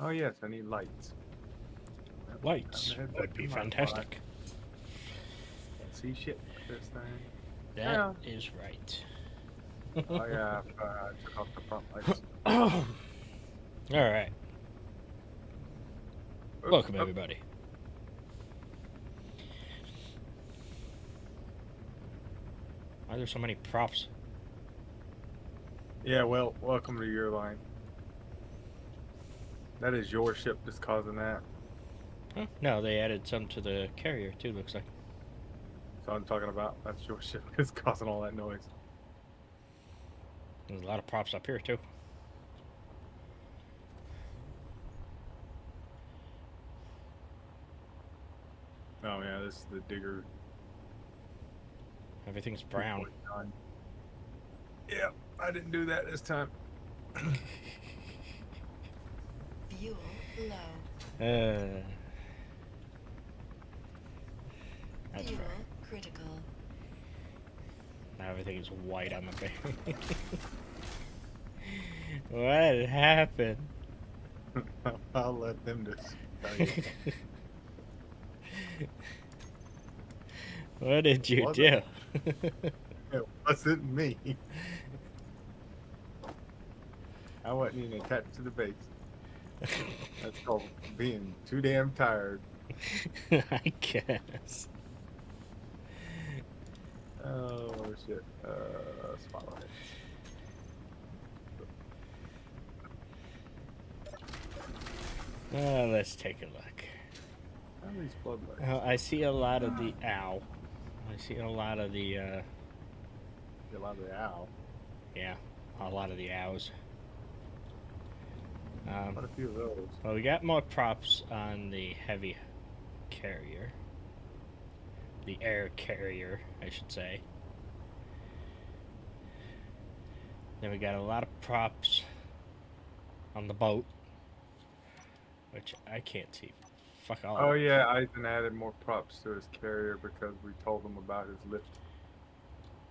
Oh yes, I need lights. Yep, time Lights to head would back to be my spot. fantastic. Can't see shit with this thing. That Yeah. is right. Oh yeah, I took off the front lights. All right. Oop, Welcome, oop. everybody. Why are there so many props? Yeah, well, welcome to your line. That is your ship that's causing that. Huh? No, they added some to the carrier, too, looks like. So I'm talking about that's your ship that's causing all that noise. There's a lot of props up here, too. Oh yeah, this is the digger. Everything's brown. 2.9. Yeah, I didn't do that this time. Fuel low. That's Fuel right. critical. Now everything is white on the bay. What happened? I'll let them just tell you. What did you do? It wasn't me. I wasn't even attached to the base. That's called being too damn tired. I guess. Oh shit. Spotlights. Let's take a look. How are these floodlights? I see a lot of the owl. I see a lot of the, A lot of the owl. yeah, a lot of the owls. Quite a few of those. Well, we got more props on the heavy carrier. The air carrier, I should say. Then we got a lot of props on the boat, which I can't see. Fuck all. Oh yeah, Eisen added more props to his carrier because we told him about his lift.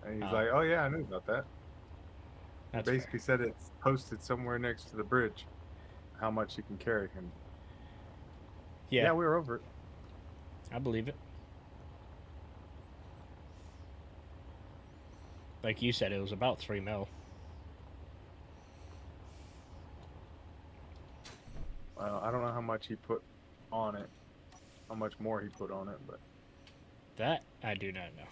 And he's like, oh yeah, I knew about that. He That's basically said it's posted somewhere next to the bridge how much you can carry him. Yeah, Yeah, we were over it. I believe it. Like you said, it was about 3 mil. I don't know how much he put on it, how much more he put on it, but That I do not know.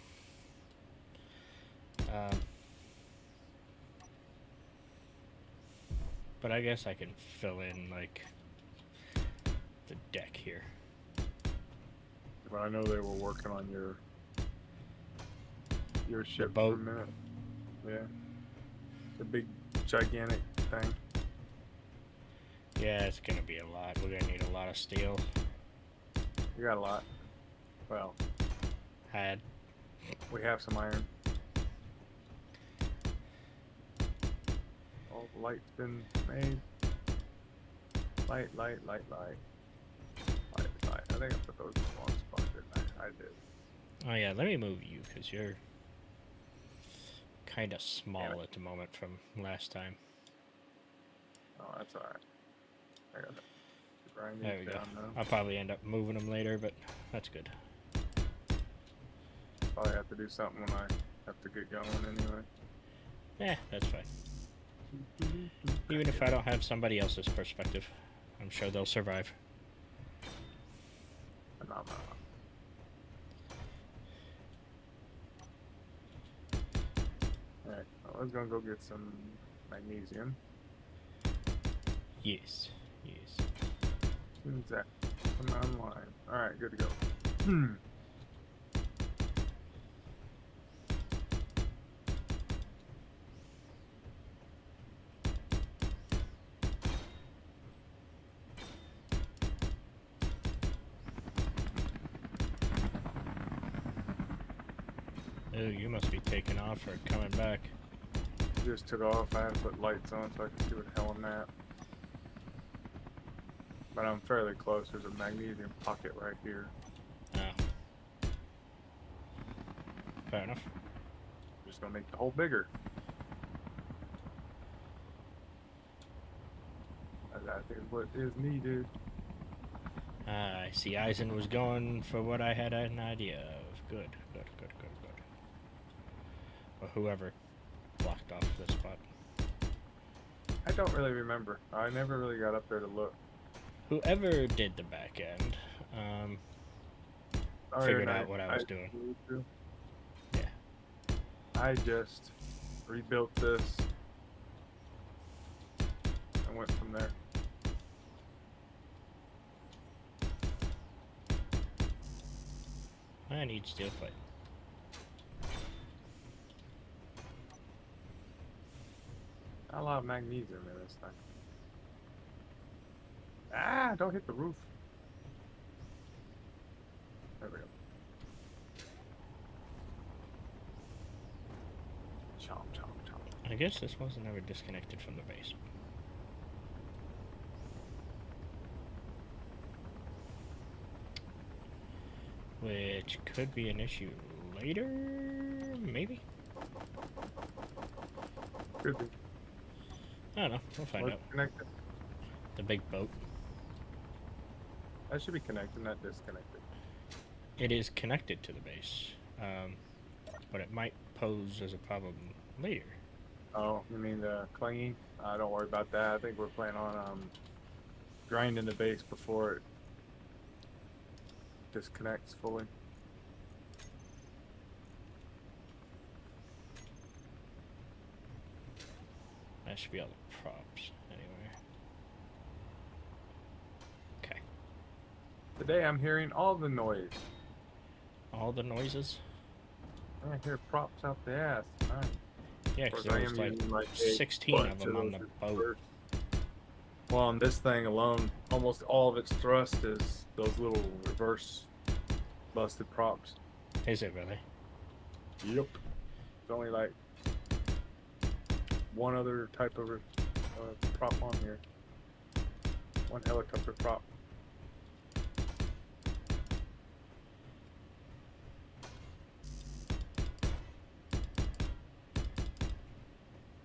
But I guess I can fill in, like, the deck here. I know they were working on your ship boat. for a minute. Yeah, the big gigantic thing. Yeah, it's gonna be a lot. We're gonna need a lot of steel. You got a lot. Well, Had. we have some iron. All the light's been made. Light. I think I put those in the wrong spot, didn't I? I did. Oh yeah, let me move you, because you're kind of small at the moment from last time. Oh, that's alright. I got it. Grind There these we go. down now. I'll probably end up moving them later, but that's good. Probably have to do something when I have to get going anyway. Yeah, that's fine. Even if I don't have somebody else's perspective, I'm sure they'll survive. No. Alright, I was gonna go get some magnesium. Yes. As soon as that come online. Alright, good to go. Oh, you must be taking off or coming back. Just took off. I had to put lights on so I could see what the hell I'm at. But I'm fairly close. There's a magnesium pocket right here. Oh. Fair enough. Just gonna make the hole bigger. That is what is needed. I see Eisen was going for what I had an idea of. Good, good, good, good, good. Or whoever blocked off this spot. I don't really remember. I never really got up there to look. Whoever did the back end, figured out what I was doing. Yeah. I just rebuilt this and went from there. I need steel plate. Not a lot of magnesium in this thing. Ah, don't hit the roof. There we go. Chomp, chomp, chomp. I guess this wasn't ever disconnected from the base. Which could be an issue later, maybe? Could be. I don't know, we'll find out. Connected. The big boat. That should be connected, not disconnected. It is connected to the base, but it might pose as a problem later. Oh, you mean the clinging? Don't worry about that. I think we're planning on grinding the base before it disconnects fully. That should be all the props, anyway. Okay. Today I'm hearing all the noise. All the noises? I hear props out the ass. Nice. Yeah, Of because course, I there was am like using my 16 of them on the boat. Well, on this thing alone, almost all of its thrust is those little reverse busted props. Is it really? Yep. It's only like one other type of prop on here. One helicopter prop.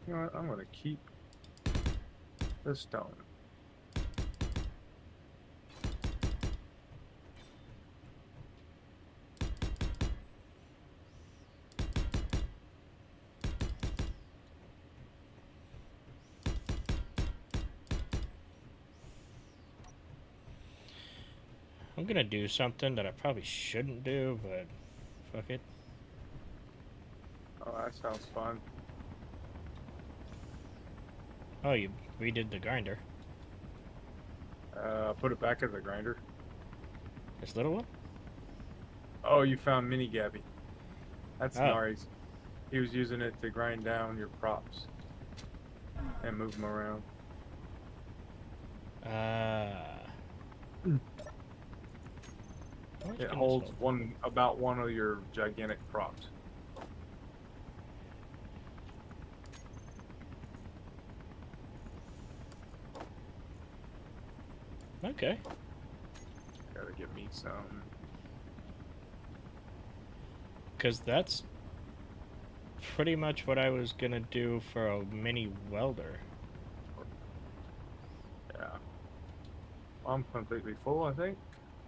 You know what? I'm going to keep the stone. I'm gonna do something that I probably shouldn't do, but fuck it. Oh, that sounds fun. Oh, you redid the grinder. Put it back as a grinder. This little one? Oh, you found Mini Gabby. That's Oh. Nari's. He was using it to grind down your props and move them around. It holds about one of your gigantic props. Okay. Gotta get me some. Because that's pretty much what I was gonna do for a mini welder. Yeah. I'm completely full, I think.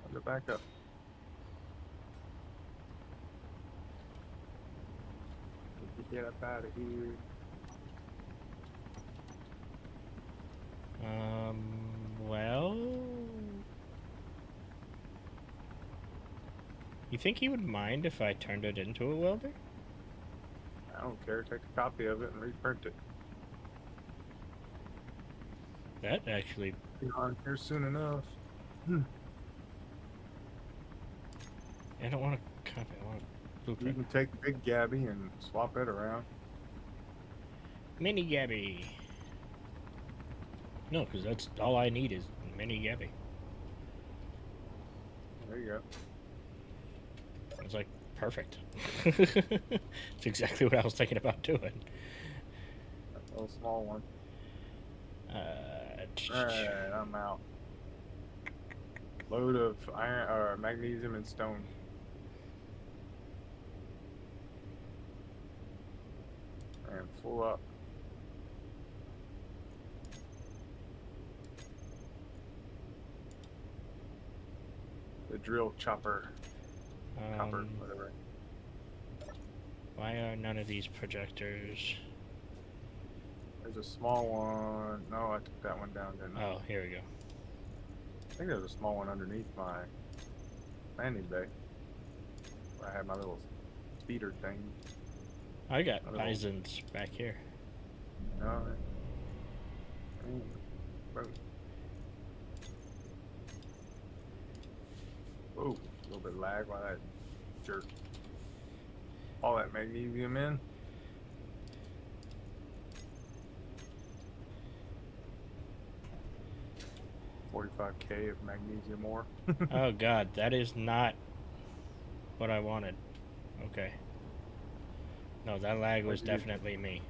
I'll go back up. Get up out of here. Well... You think he would mind if I turned it into a welder? I don't care. Take a copy of it and reprint it. That actually... Be on here soon enough. I don't want to copy, I want to You blueprint. can take Big Gabby and swap it around. Mini Gabby. No, because that's all I need is Mini Gabby. There you go. It's like, perfect. It's exactly what I was thinking about doing. That little small one. Alright, I'm out. Load of iron or magnesium and stone. And full up. The drill chopper. Copper, Um, whatever. why are none of these projectors? There's a small one. No, I took that one down, didn't I? Oh, here we go. I think there's a small one underneath my landing bay. Where I had my little speeder thing. I got Another one. bisons back here. No. Ooh. Boom. Ooh, a little bit lag while that jerk all that magnesium in. $45K of magnesium ore. Oh god, that is not what I wanted. Okay. No, that lag was What'd you do? definitely me.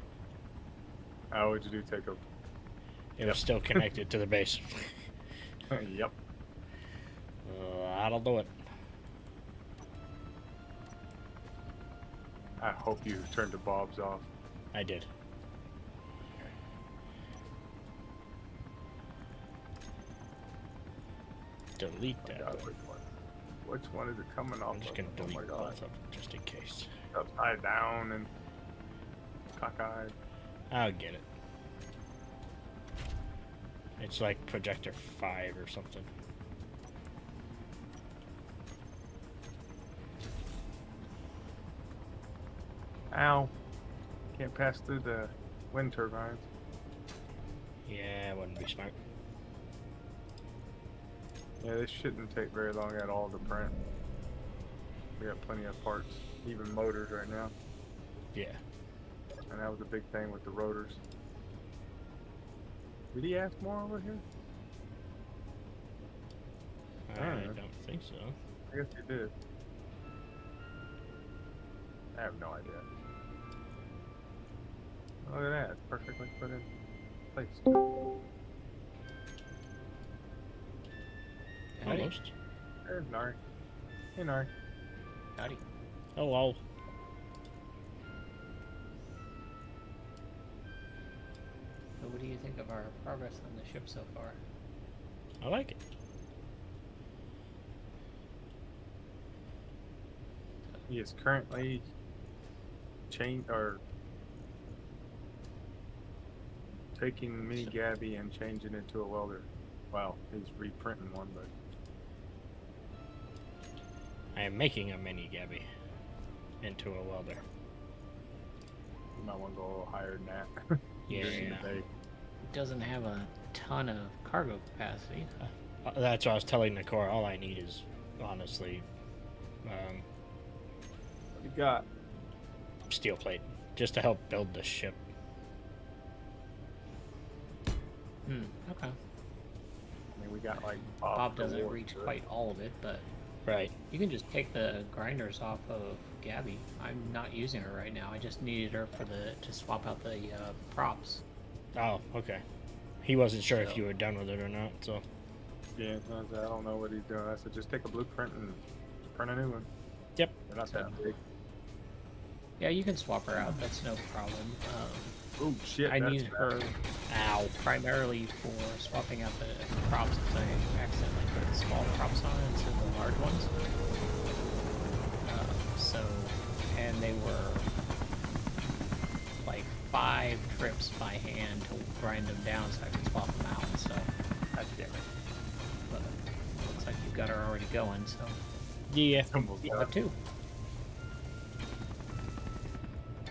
How would you do? Take a. It was still connected to the base. Yep. That'll do it. I hope you turned the bobs off. I did. Delete that. God, which one is it coming off? I'm just of? gonna Oh delete my both God. of them just in case. Upside down and cockeyed. I'll get it. It's like projector 5 or something. Ow. Can't pass through the wind turbines. Yeah, it wouldn't be smart. Yeah, this shouldn't take very long at all to print. We got plenty of parts, even motors right now. Yeah. And that was a big thing with the rotors. Did he ask more over here? I Yeah. don't think so. I guess he did. I have no idea. Look at that, it's perfectly put in place. Howdy. Almost. There's Nari. Hey Nari. Howdy. Hello. So what do you think of our progress on the ship so far? I like it. He is currently taking Mini Gabby and changing it to a welder. Well, he's reprinting one, but I am making a mini Gabby into a welder. you might want to go a little higher than that. Yeah. During the day. It doesn't have a ton of cargo capacity. That's what I was telling Nicora. All I need is, honestly, What you got? steel plate, just to help build the ship. Okay. I mean, we got like Bob doesn't Award reach to it. quite all of it, but Right. you can just take the grinders off of Gabby. I'm not using her right now. I just needed her for to swap out the props. Oh, okay. He wasn't sure if So- you were done with it or not, so. Yeah, I don't know what he's doing. I said just take a blueprint and print a new one. Yep. They're not that big. Yeah, you can swap her out. That's no problem. Oh shit! I that's need her Ow. primarily for swapping out the props because I accidentally put the small props on instead of the large ones. And they were like 5 trips by hand to grind them down so I could swap them out. So, God damn it. but looks like you've got her already going. So Yeah. It's almost you done. have 2.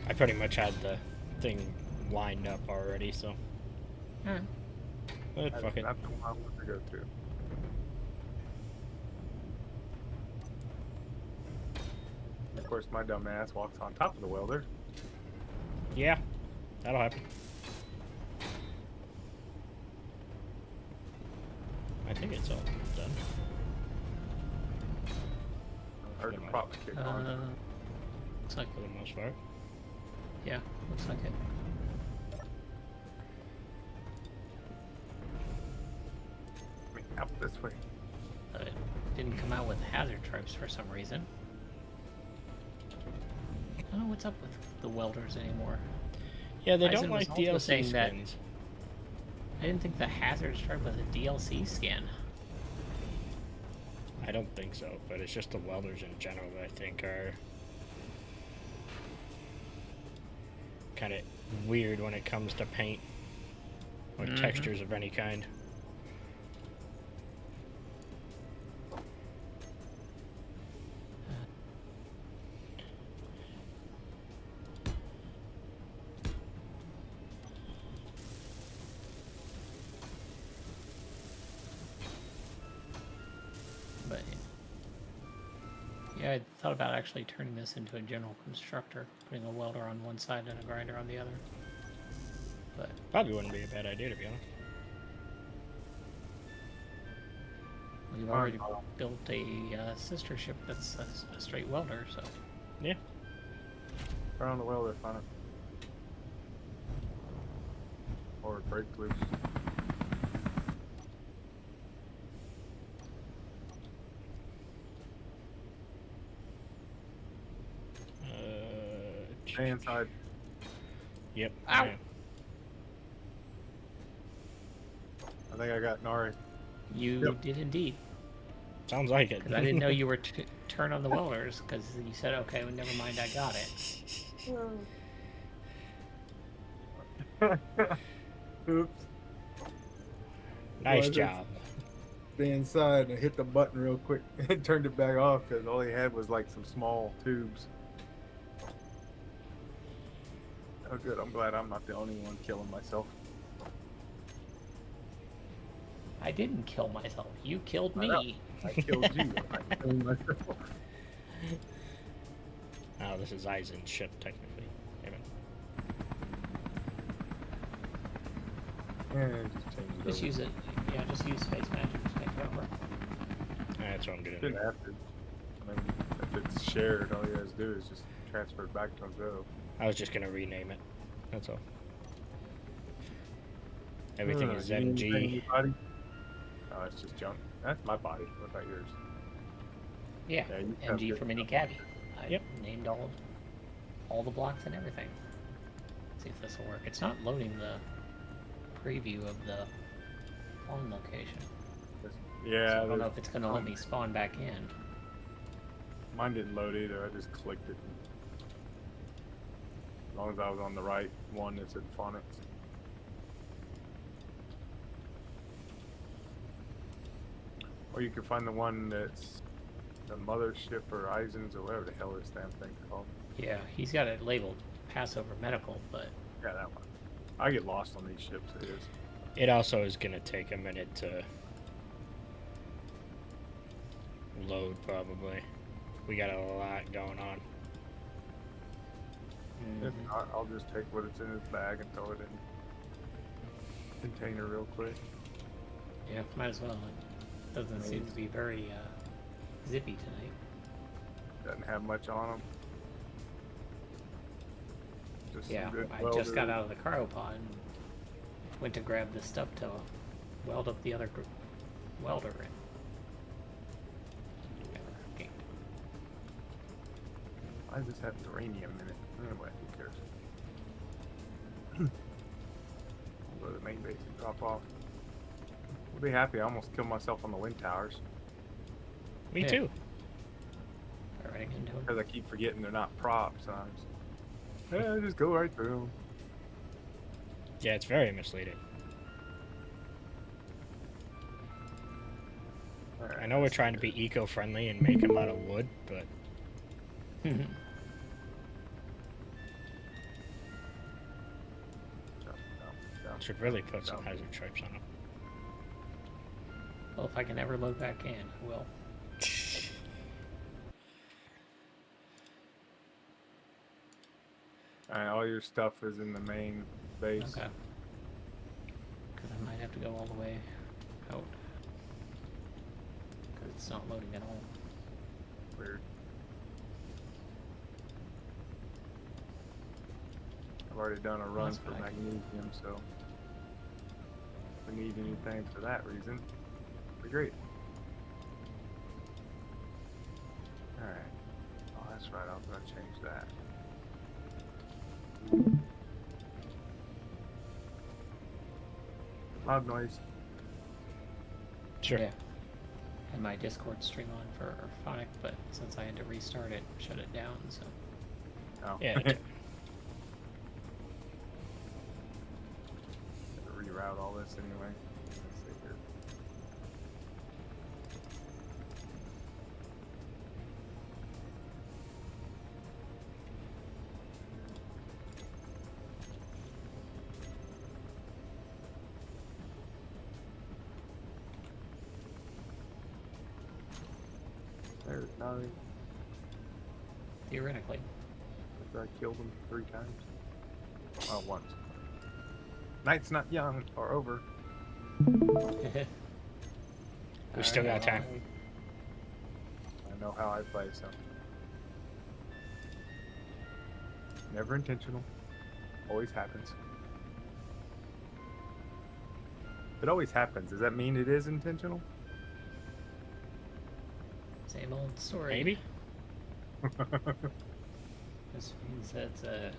I pretty much had the thing lined up already, so. Alright. But fuck it. That's the one I want to go to. Of course, my dumb ass walks on top of the welder. Yeah. That'll happen. I think it's all done. I heard the Never props kick on. Looks like For the most part. yeah, looks like it. I mean, up this way. But it didn't come out with hazard stripes for some reason. I don't know what's up with the welders anymore. Yeah, they Eisen don't was like also DLC saying that- skins. I didn't think the hazard stripe was a DLC skin. I don't think so, but it's just the welders in general that I think are kind of weird when it comes to paint or textures of any kind. But yeah, I thought about actually turning this into a general constructor, putting a welder on one side and a grinder on the other. But Probably wouldn't be a bad idea, to be honest. we've already built a sister ship that's a straight welder, so Yeah. Turn on the welder, find it. Or break loose. Stay inside. Yep. Ow. Yeah. I think I got Nari. you did indeed. Sounds like it. Because I didn't know you were turn on the welders, because you said, okay, well, never mind, I got it. Oops. Nice Well, job. Stay inside and hit the button real quick and turned it back off because all he had was like some small tubes. Oh, good. I'm glad I'm not the only one killing myself. I didn't kill myself. You killed me. I killed you. I killed myself. Oh, this is Eisen's ship, technically. Damn it. Yeah, just change it Just over. use it. Yeah, just use space magic to take it over. That's what I'm gonna Didn't do. have to. I mean, if it's shared, all you guys do is just transfer it back to him. So. I was just gonna rename it. That's all. Everything is You need anything, MG. body? Oh, it's just junk. That's my body. What about yours? Yeah, Yeah, you have MG good from any stuff. cabbie. I Yep. named all the blocks and everything. Let's see if this will work. It's not loading the preview of the spawn location. Yeah, So I don't know if it's going to let me spawn back in. mine didn't load either. I just clicked it. As long as I was on the right one, it said phonics. Or you can find the one that's the mothership or Eisen's or whatever the hell this damn thing's called. Yeah, he's got it labeled Passover Medical, but Yeah, that one. I get lost on these ships. It is. It also is gonna take a minute to load, probably. We got a lot going on. If not, I'll just take what it's in his bag and throw it in container real quick. yeah, might as well. It doesn't seem to be very zippy tonight. Doesn't have much on him. Just Yeah, some good I just got welders. out of the cryopod and went to grab the stuff to weld up the other welder. Okay. Why does this have uranium in it? Anyway, who cares? I'll go to the main base and drop off. I'll be happy. I almost killed myself on the wind towers Me Yeah. too. Running into him. because I keep forgetting they're not props. Just go right through them. Yeah, it's very misleading. I know we're trying to be eco-friendly and make them out of wood, but should really put some hazard stripes on them. Well, if I can ever load back in, I will. Alright, all your stuff is in the main base. Okay. Because I might have to go all the way out. Because it's not loading at all. Weird. I've already done a run That's for back. magnesium, so if we need anything for that reason, be great. Alright. Oh, that's right. I was going to change that. Loud noise. Sure. Yeah. had my Discord stream on for Phonic, but since I had to restart it, shut it down, so... Oh. Yeah. Reroute all this anyway. Let's see here. There's 9. Theoretically. After I killed him 3 times. Oh, once. Night's not young or over. We still got time. I know how I play, so. Never intentional. Always happens. If it always happens, does that mean it is intentional? Same old story. Maybe. This means that it's a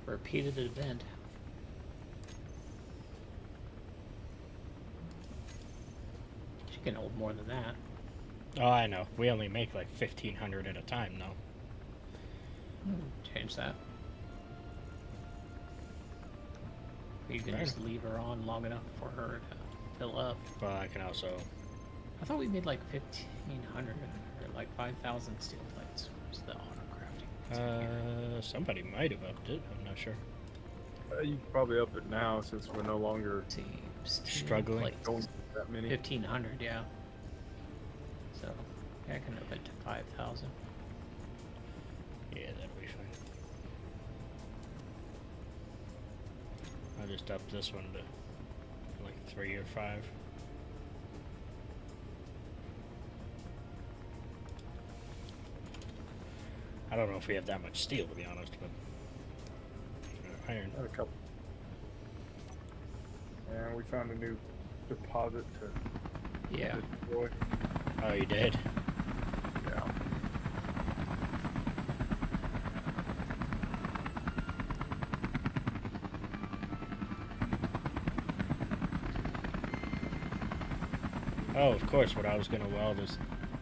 repeated event. She can hold more than that. Oh, I know. We only make like 1,500 at a time, though. Change that. You can Right. just leave her on long enough for her to fill up. Well, I can also... I thought we made like 1,500 or like 5,000 steel plates. Where's the auto crafting? Somebody might have upped it. I'm not sure. You can probably up it now since we're no longer Struggling. Plates. going that many. 1,500, yeah. So yeah, I can up it to 5,000. Yeah, that'll be fine. I'll just up this one to like 3 or 5. I don't know if we have that much steel, to be honest, but iron. Got a couple. And we found a new deposit to Yeah. destroy. Oh, you did? Yeah. Oh, of course. What I was going to weld is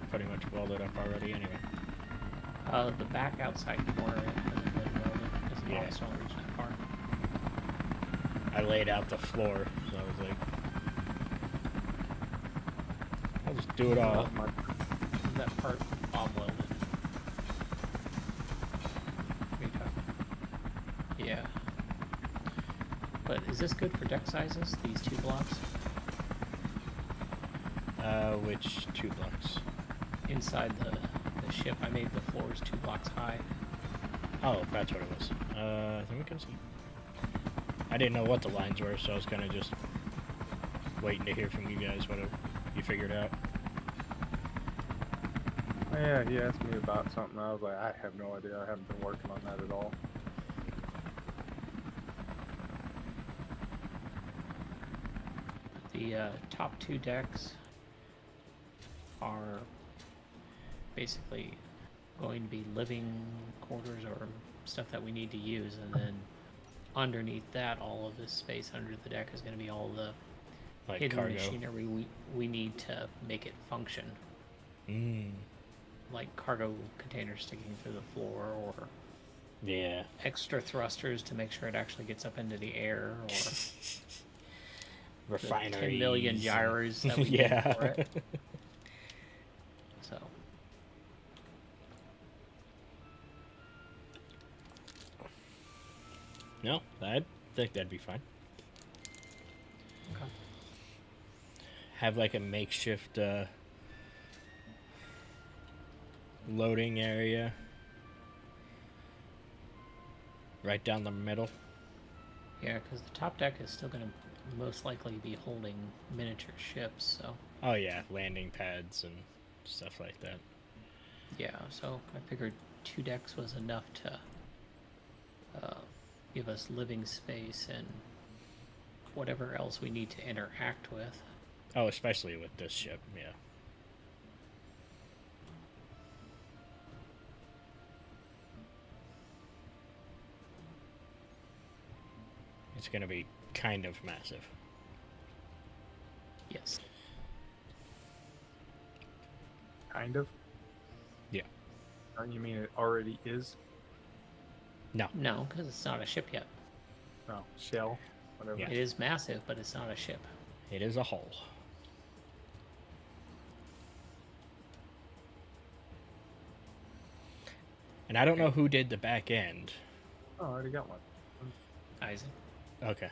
pretty much welded up already anyway. The back outside corner hasn't been welded because the Yeah. box don't reach that far. I laid out the floor, so I was like, I'll just do it all. That part bomb welded. What are you talking about? Yeah. But is this good for deck sizes, these 2 blocks? Which 2 blocks? Inside the ship, I made the floors 2 blocks high. Oh, that's what it was. I think we can see. I didn't know what the lines were, so I was kind of just waiting to hear from you guys what you figured out. Oh, yeah, he asked me about something. I was like, I have no idea. I haven't been working on that at all. The top 2 decks are basically going to be living quarters or stuff that we need to use, and then underneath that, all of this space under the deck is going to be all the Like hidden cargo. machinery we need to make it function. Mm. Like cargo containers sticking through the floor, or Yeah. extra thrusters to make sure it actually gets up into the air, or the 10 million Refineries. gyros that we Yeah. need for it. So, No, I think that'd be fine. okay. Have like a makeshift loading area right down the middle. Yeah, because the top deck is still going to most likely be holding miniature ships, so Oh yeah, landing pads and stuff like that. yeah, so I figured 2 decks was enough to give us living space and whatever else we need to interact with. Oh, especially with this ship, yeah. It's gonna be kind of massive. Yes. Kind of. Yeah. You mean it already is? No. No, because it's not a ship yet. No, shell, whatever. Yeah. It is massive, but it's not a ship. It is a hull. And I don't know who did the back end. Oh, I already got one. Isaac. Okay.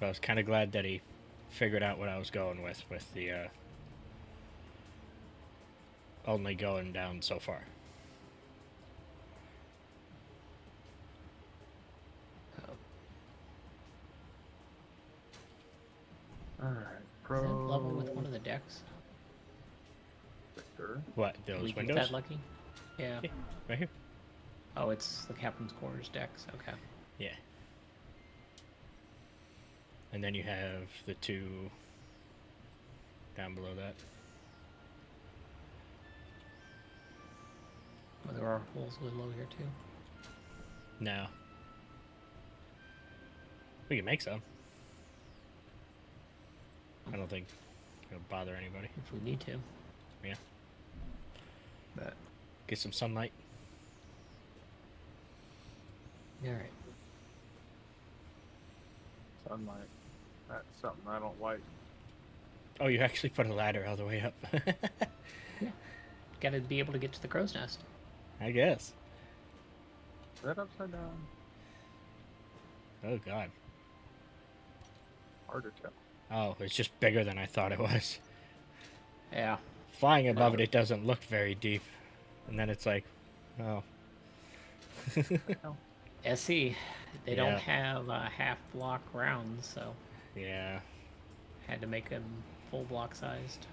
But I was kind of glad that he figured out what I was going with the only going down so far. All right, Is that pro. level with one of the decks? Victor. What, Did we those get windows? that lucky? Yeah. Yeah, right here. Oh, it's the captain's quarters decks. Okay. Yeah. And then you have the two down below that. Oh, there are holes below here too. No. We can make some. I don't think it'll bother anybody. If we need to. Yeah. But Get some sunlight. all right. Sunlight. That's something I don't like. Oh, you actually put a ladder all the way up. Got to be able to get to the crow's nest. I guess. Is that upside down? Oh, God. Hard to tell. Oh, it's just bigger than I thought it was. Yeah. Flying above it doesn't look very deep. And then it's like, oh. SE. They Yeah. don't have half block rounds, so Yeah. had to make them full block sized.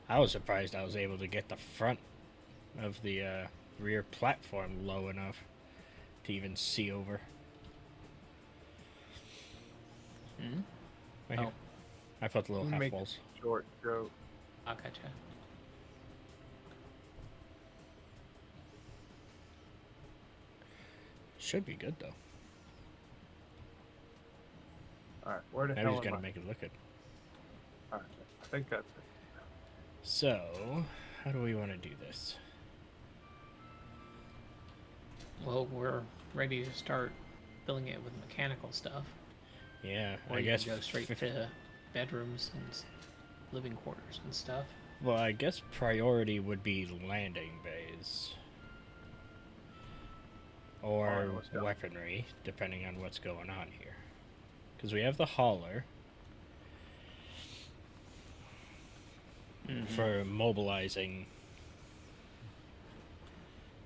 I was surprised I was able to get the front of the rear platform low enough to even see over. Hmm? Right here. Oh. I put the little half Make walls. Short joke. I gotcha. Should be good though. All right, where the Now hell he's am gonna I? make it look good. All right, I think that's it. So, how do we want to do this? Well, we're ready to start filling it with mechanical stuff. Yeah, Or I you guess. can go straight to bedrooms and living quarters and stuff. Well, I guess priority would be landing bays. Or Alright, let's go. weaponry, depending on what's going on here. Because we have the hauler for mobilizing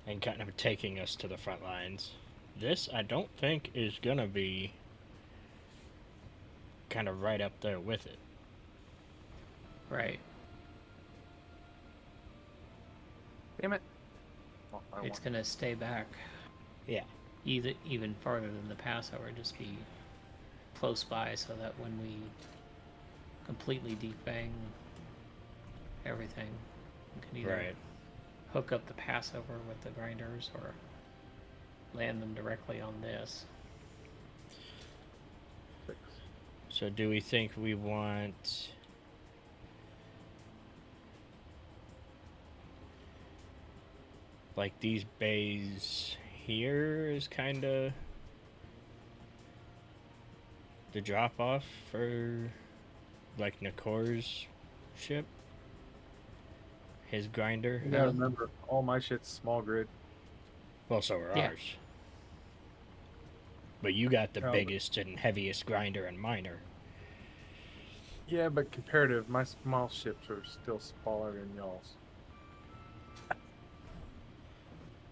and kind of taking us to the front lines. This, I don't think, is going to be kind of right up there with it. Right. Damn it. Oh, I It's won. gonna stay back Yeah. even farther than the passover, just be close by so that when we completely defang everything, we can either Right. hook up the passover with the grinders or land them directly on this. 6. So do we think we want... like these bays here is kind of the drop off for like Nakor's ship, his grinder. You gotta remember, all my shit's small grid. Well, so are Yeah. ours. But you got the Oh, but- biggest and heaviest grinder and miner. Yeah, but comparative, my small ships are still smaller than y'all's.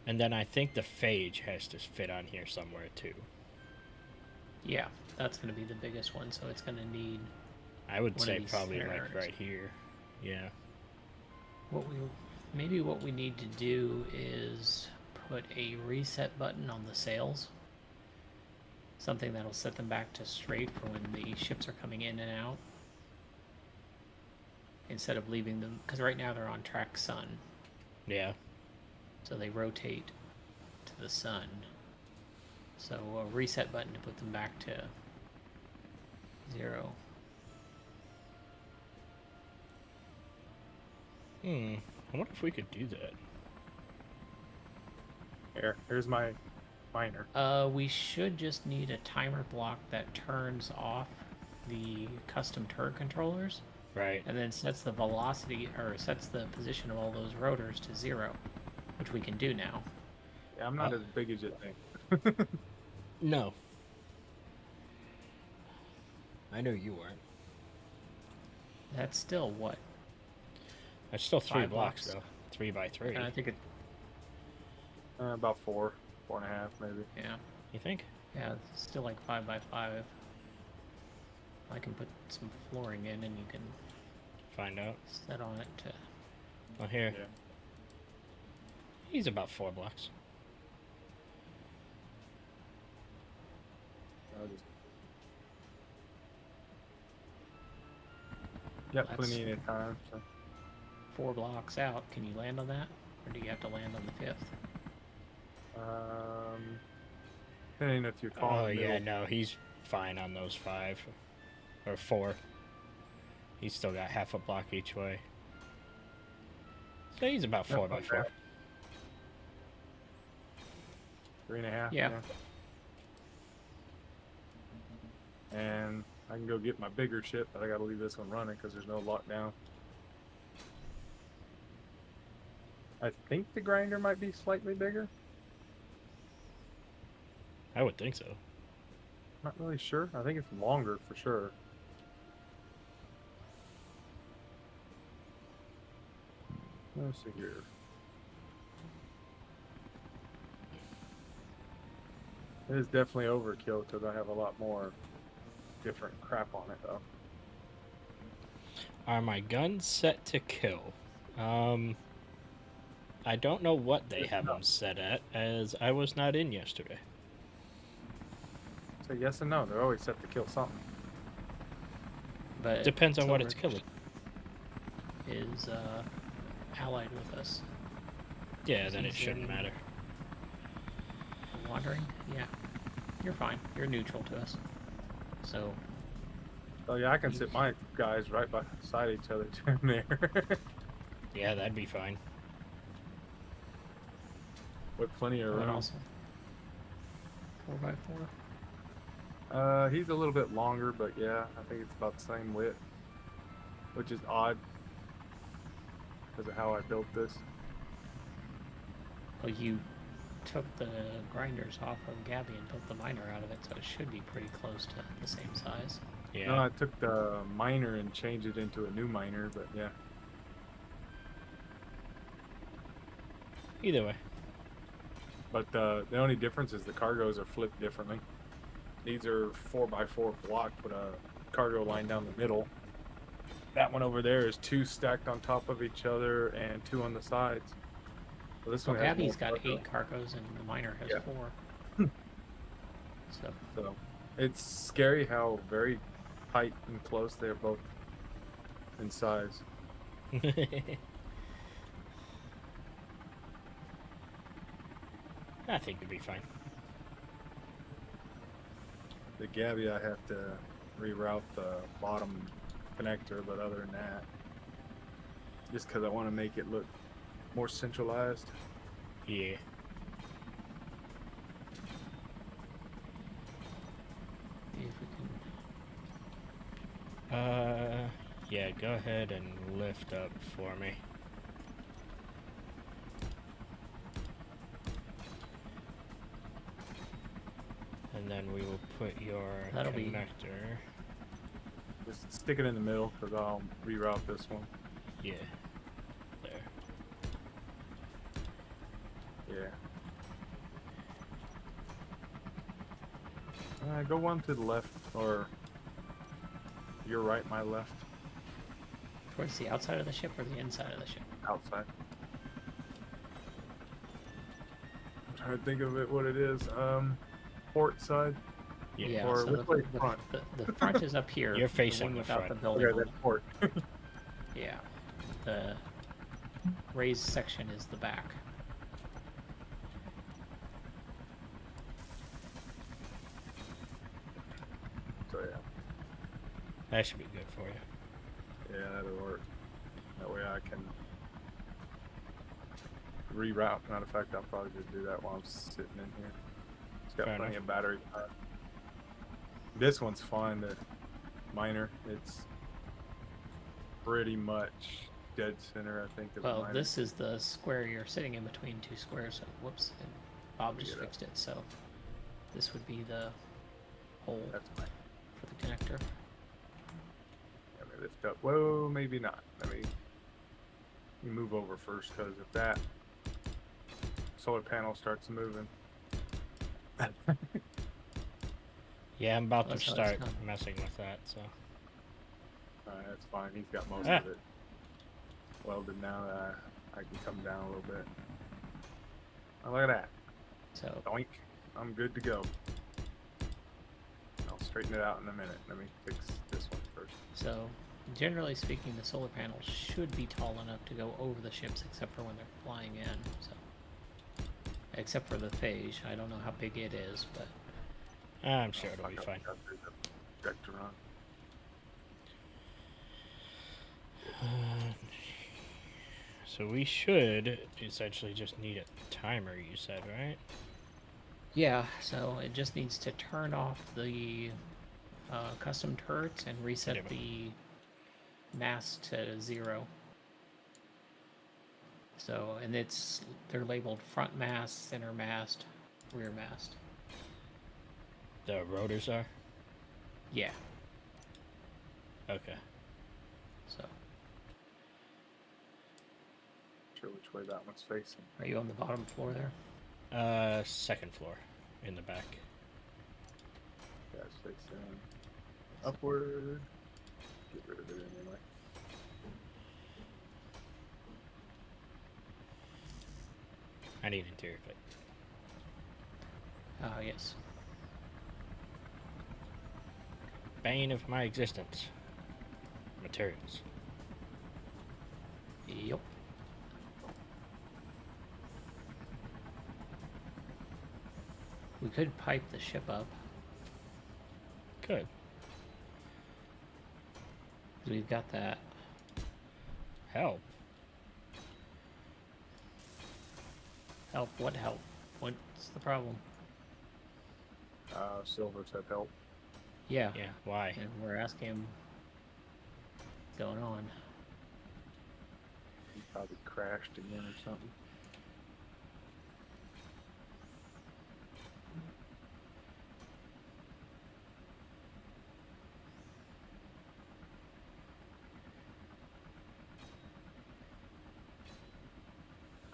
And then I think the Phage has to fit on here somewhere too. Yeah, that's gonna be the biggest one, so it's gonna need I would One of say these probably like stairs. right here. Yeah. what we need to do is put a reset button on the sails. Something that'll set them back to straight for when the ships are coming in and out. Instead of leaving them, because right now they're on track sun, Yeah. so they rotate to the sun. So a reset button to put them back to 0. I wonder if we could do that. Here's my miner. We should just need a timer block that turns off the custom turret controllers, Right. and then sets the velocity, or sets the position of all those rotors to 0, which we can do now. Yeah, I'm not as big as you think. No. I knew you weren't. That's still what? That's still 3 5 blocks, blocks. though. 3 by 3. And I think it. About 4.5 maybe. Yeah. You think? Yeah, it's still like 5 by 5. I can put some flooring in, and you can Find out. set on it to. Oh, here. Yeah. He's about 4 blocks. I'll just... Yep, That's- plenty of time. So. 4 blocks out. Can you land on that, or do you have to land on the 5th? Depending if you're calling. Oh, yeah, middle. no, he's fine on those 5. Or 4. He's still got half a block each way. So he's about 4 by 4. 3.5. Yeah. And I can go get my bigger ship, but I gotta leave this one running because there's no lockdown. I think the grinder might be slightly bigger. I would think so. Not really sure. I think it's longer for sure. Let's see here. It is definitely overkill because I have a lot more different crap on it though. Are my guns set to kill? I don't know what they have them set at, as I was not in yesterday. So yes and no. They're always set to kill something. But Depends on what it's Silver killing. Is allied with us. Yeah, then it He's shouldn't in- matter. Wandering? Yeah. You're fine. You're neutral to us. So, Oh yeah, I can sit my guys right beside each other down there. Yeah, that'd be fine. With plenty of and room. also 4x4. He's a little bit longer, but yeah, I think it's about the same width, which is odd because of how I built this. Well, you took the grinders off of Gabby and built the miner out of it, so it should be pretty close to the same size. Yeah. No, I took the miner and changed it into a new miner, but yeah. Either way. But the only difference is the cargoes are flipped differently. These are 4x4 blocked with a cargo line down the middle. That one over there is 2 stacked on top of each other and 2 on the sides. So this Well, one has Gabby's more got cargo. 8 cargoes and the miner has Yeah. 4. So, So it's scary how very tight and close they're both in size. I think it'd be fine. The Gabby, I have to reroute the bottom connector, but other than that, just because I want to make it look more centralized. Yeah. see if we can. Yeah, go ahead and lift up for me. And then we will put your That'll be- connector. Just stick it in the middle because I'll reroute this one. Yeah. There. Yeah. Go one to the left, or your right, my left, Towards the outside of the ship or the inside of the ship? outside. I'm trying to think of it what it is. Port side. Yeah. Or so which way front? the front is up here. You're the facing one the without front. the building. Okay, on that's it. port. Yeah. The raised section is the back. So yeah, That should be good for you. yeah, that'll work. That way I can reroute. Matter of fact, I'll probably just do that while I'm sitting in here. It's got Fair plenty enough. of battery power. This one's fine. The miner, it's pretty much dead center, I think. Of the Well, miner. this is the square you're sitting in between two squares. So, whoops, and Bob just fixed it. So this would be the hole That's fine. for the connector. Let me lift up. Whoa, maybe not. Let me move over first, because if that solar panel starts moving. Yeah, I'm about to That's how it's start done. messing with that, so. Alright, that's fine. He's got most Ah. of it welded now. I can come down a little bit. Oh, look at that. So Doink. I'm good to go. I'll straighten it out in a minute. Let me fix this one first. So, generally speaking, the solar panels should be tall enough to go over the ships, except for when they're flying in. So, except for the phage, I don't know how big it is, but I'm sure Oh, it'll be fuck, fine. I've got the projector on. So we should essentially just need a timer, you said, right? yeah. So it just needs to turn off the custom turrets and reset Damn it. the mast to 0. So, and they're labeled front mast, center mast, rear mast. The rotors are? Yeah. Okay. So, Not sure which way that one's facing. are you on the bottom floor there? Second floor in the back. Yeah, it's facing upward. Get rid of it anyway. I need interior plate. Yes. Bane of my existence. Materials. Yep. We could pipe the ship up. Good. 'Cause we've got that. Help. Help? What help? What's the problem? Silver said help. Yeah. Yeah, why? And we're asking him what's going on. He probably crashed again or something.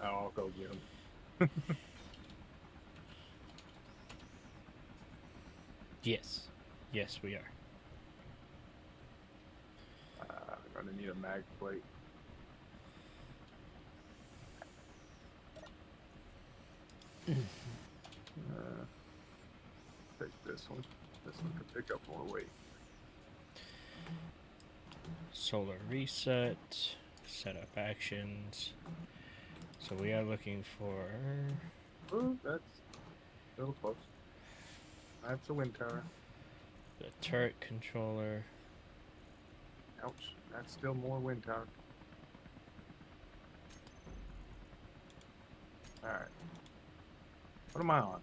Oh, I'll go get him. Yes. Yes, we are. I'm gonna need a mag plate. Take this one. This one can pick up more weight. Solar reset. Setup actions. So we are looking for... Oh, that's a little close. That's a wind tower. the turret controller. Ouch. That's still more wind tower. Alright. What am I on?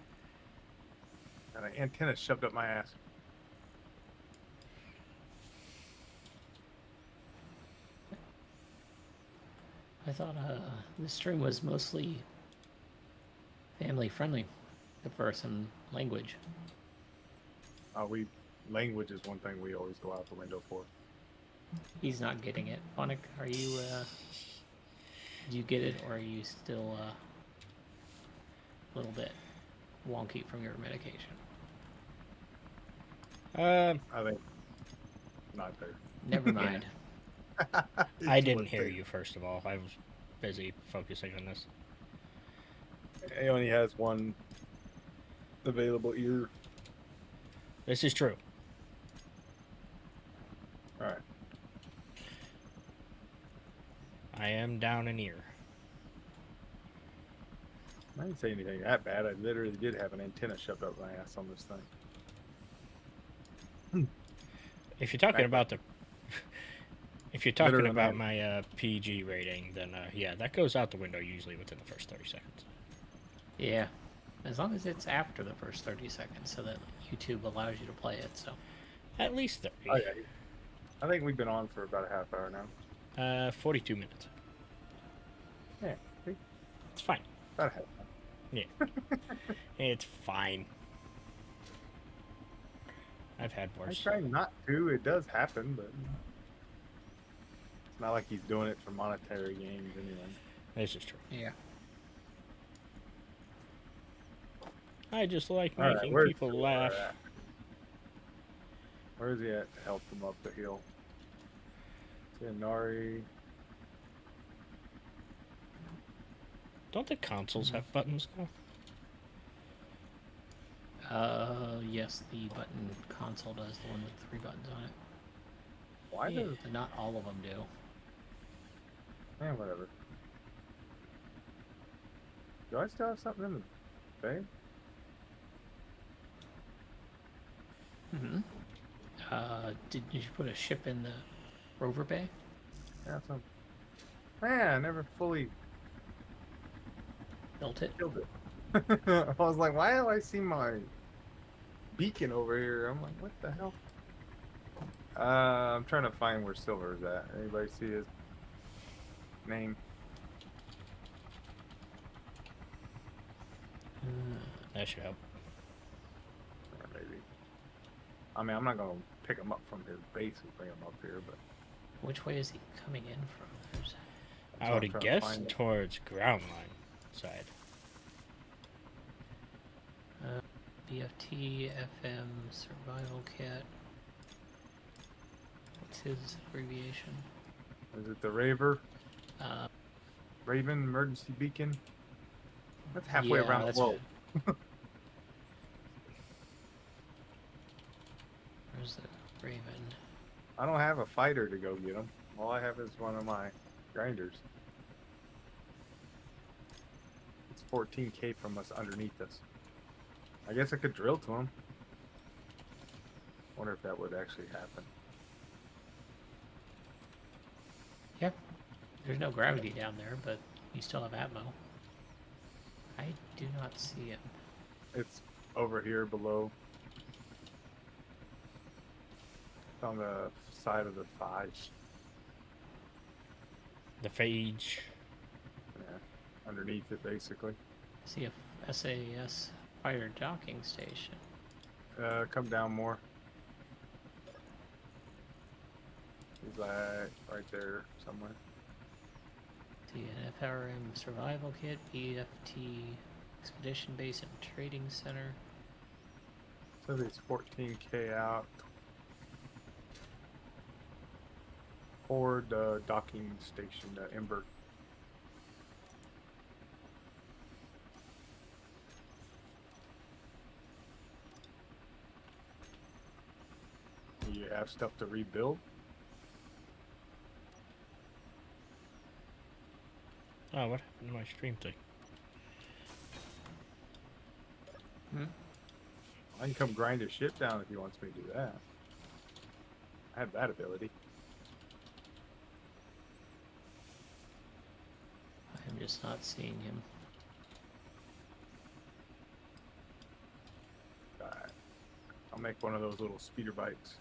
Got an antenna shoved up my ass. I thought this stream was mostly family friendly, except for some language. Language is one thing we always go out the window for. He's not getting it. Phonic, are you, do you get it, or are you still, a little bit wonky from your medication? I think not there. Never mind. I didn't hear you, first of all. I was busy focusing on this. He only has one available ear. This is true. Alright. I am down an ear. I didn't say anything that bad. I literally did have an antenna shoved up my ass on this thing. If you're talking about the... If you're talking Literally about mine. my PG rating, then yeah, that goes out the window usually within the first 30 seconds. Yeah. As long as it's after the first 30 seconds so that YouTube allows you to play it, so. At least 30. Oh yeah. I think we've been on for about a half hour now. 42 minutes. Yeah. See? It's fine. About a half hour. Yeah. It's fine. I've had I worse. try not to. It does happen, but it's not like he's doing it for monetary gains anyway. This is true. Yeah. I just like All right, making where's people Silver laugh. at? Where is he at to help him up the hill? Nari. Don't the consoles have buttons now? Yes, the button console does, the one with 3 buttons on it. Why Yeah, does... but not all of them do. Whatever. Do I still have something in the bay? Mm-hmm. Did you put a ship in the rover bay? Yeah, some. Man, I never fully Built it? killed it. I was like, why do I see my beacon over here? I'm like, what the hell? I'm trying to find where Silver's at. Anybody see his name? That should help. Or maybe. I mean, I'm not gonna pick him up from his base and bring him up here, but Which way is he coming in from? There's... that's I what would I'm have trying to guessed find it. towards ground line side. BFT, FM, survival kit. What's his abbreviation? Is it the Raver? Uh, Raven emergency beacon? That's halfway yeah, around the that's globe. right. Where's the Raven? I don't have a fighter to go get him. All I have is one of my grinders. It's 14k from us underneath us. I guess I could drill to him. Wonder if that would actually happen. Yep. There's no gravity down there, but you still have Atmo. I do not see him. It's over here below. It's on the side of the thighs. The phage. Yeah, underneath it basically. I see a SAS fighter docking station. Come down more. He's like right there somewhere. See an FRM survival kit, BFT expedition base and trading center. So it's 14k out. Or the docking station, the Ember. You have stuff to rebuild? Oh, what happened to my stream thing? I can come grind his ship down if he wants me to do that. I have that ability. I'm just not seeing him. Alright. I'll make one of those little speeder bikes.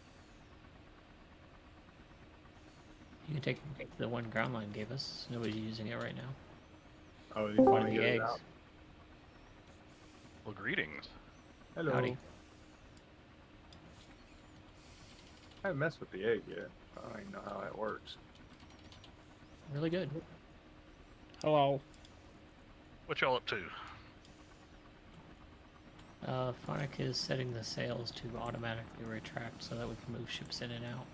You can take the one ground line gave us. Nobody's using it right now. Oh, you want Find to the get it eggs. out? Well, greetings. Hello. Howdy. I haven't messed with the egg yet. I don't even know how that works. Really good. Hello. What y'all up to? Phonic is setting the sails to automatically retract so that we can move ships in and out.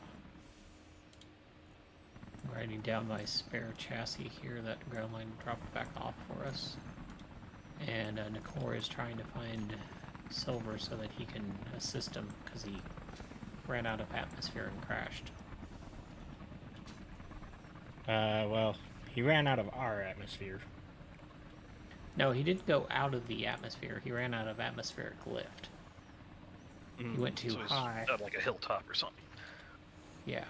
I'm writing down my spare chassis here that ground line dropped back off for us. And Nakor is trying to find Silver so that he can assist him because he ran out of atmosphere and crashed. Well, he ran out of our atmosphere. No, he didn't go out of the atmosphere. He ran out of atmospheric lift. He went too So he's high. at like a hilltop or something. Yeah.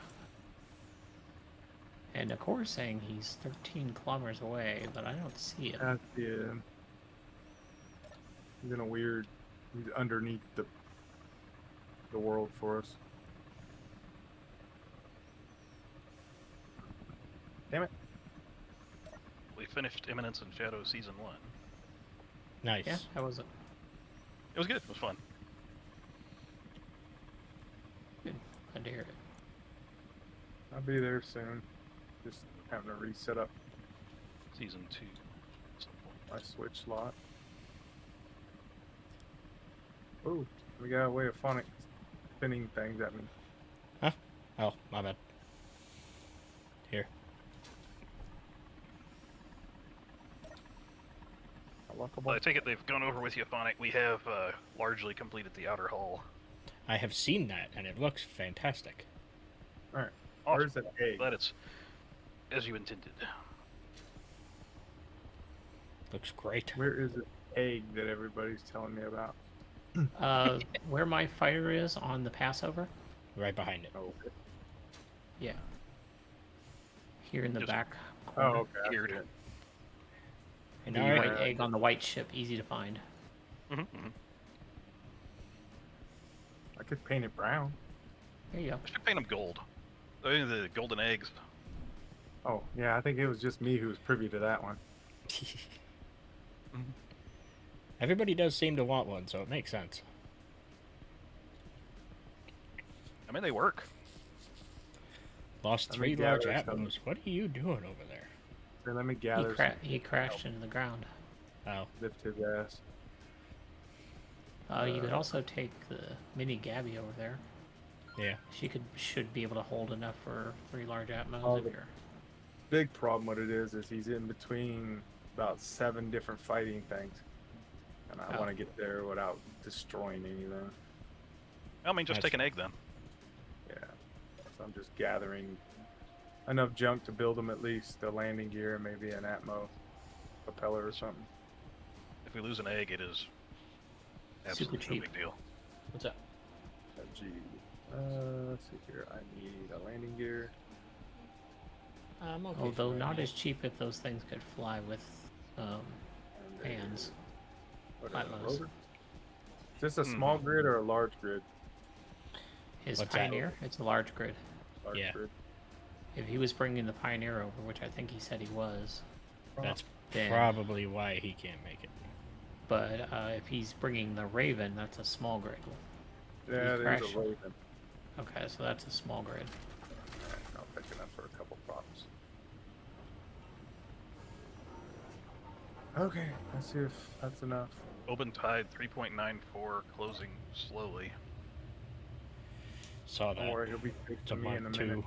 And Akor's saying he's 13 kilometers away, but I don't see him. That's the. He's in a weird. He's underneath the world for us. Damn it! We finished Imminence and Shadow Season 1. Nice. Yeah, how was it? It was good. It was fun. Good. Glad to hear it. I'll be there soon. Just having to reset up Season 2. my Switch slot. Oh, we got a way of phonic spinning things at me. Huh? Oh, my bad. Here. Well, I take it they've gone over with Euphonic. We have largely completed the outer hull. I have seen that, and it looks fantastic. Alright, Awesome. where's that egg? Glad it's as you intended. Looks great. Where is the egg that everybody's telling me about? Where my fighter is on the Passover? Right behind it. Oh, okay. Yeah. Here in the Just- back Oh, corner. okay. I see Geared. it. And The now white egg on the white ship, easy to find. Mm-hmm. I could paint it brown. There you go. I should paint them gold. The golden eggs. Oh, yeah, I think it was just me who was privy to that one. everybody does seem to want one, so it makes sense. I mean, they work. Lost Let me 3 large gather some. Atmos. What are you doing over there? So let me gather some, He crashed into the ground. Oh, lift his ass. You could also take the mini Gabby over there. yeah. She should be able to hold enough for 3 large Atmos Oh, if the- you're. Big problem with it is he's in between about 7 different fighting things. And I Oh. want to get there without destroying anything. I mean, just That's- take an egg then. Yeah. So I'm just gathering enough junk to build them at least. The landing gear, maybe an Atmo propeller or something. If we lose an egg, it is absolutely cheap. no big deal. What's up? Gee. Let's see here. I need a landing gear. I'm okay. Although for not right as cheap if those things could fly with And fans. what is it, Atmos. rotor? Is this a small grid or a large grid? His What's that? Pioneer, it's a large grid. Large Yeah. grid. If he was bringing the Pioneer over, which I think he said he was, That's then, probably why he can't make it. but if he's bringing the Raven, that's a small grid. Yeah, there's crashed. a Raven. Okay, so that's a small grid. Alright, I'll pick it up for a couple props. Okay, let's see if that's enough. Open tide 3.94, closing slowly. Saw that. Don't worry, he'll be It's a fixing me in a Mark minute. II.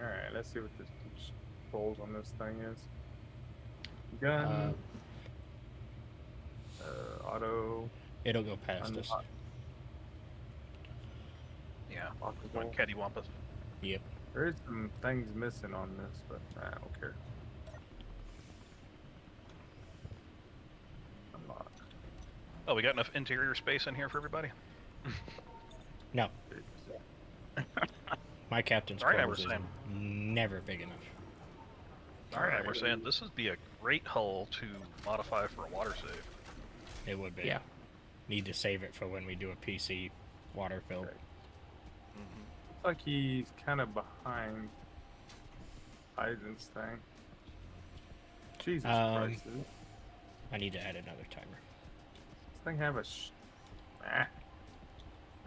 Alright, let's see what the controls on this thing is. Gun, auto, It'll go past us. unlock, Yeah. lockable. One cattywampus. Yep. There is some things missing on this, but I don't care. Unlock. Oh, we got enough interior space in here for everybody? No, my captain's Sorry, I quarters is was saying. never big enough. Alright, we're saying this would be a great hull to modify for a water save. It would be. Yeah. Need to save it for when we do a PC water fill. Okay. Looks like he's kind of behind Eisen's thing. Jesus Christ. Does I need to add another timer. this thing have a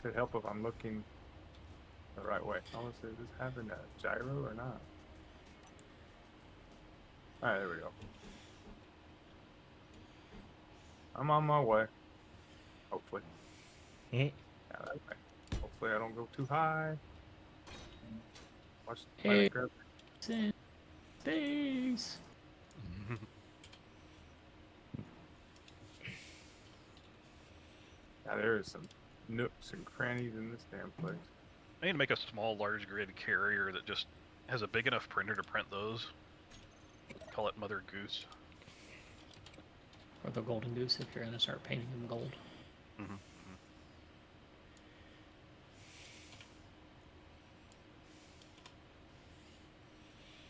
Could help if I'm looking the right way. Honestly, is this having a gyro or not? Alright, there we go. I'm on my way. Hopefully. Mhm. Yeah, that way. Hopefully I don't go too high. Watch the Hey. planet grab. It's in space. Yeah, there is some nooks and crannies in this damn place. I need to make a small, large grid carrier that just has a big enough printer to print those. Call it Mother Goose. Or the Golden Goose if you're going to start painting them gold.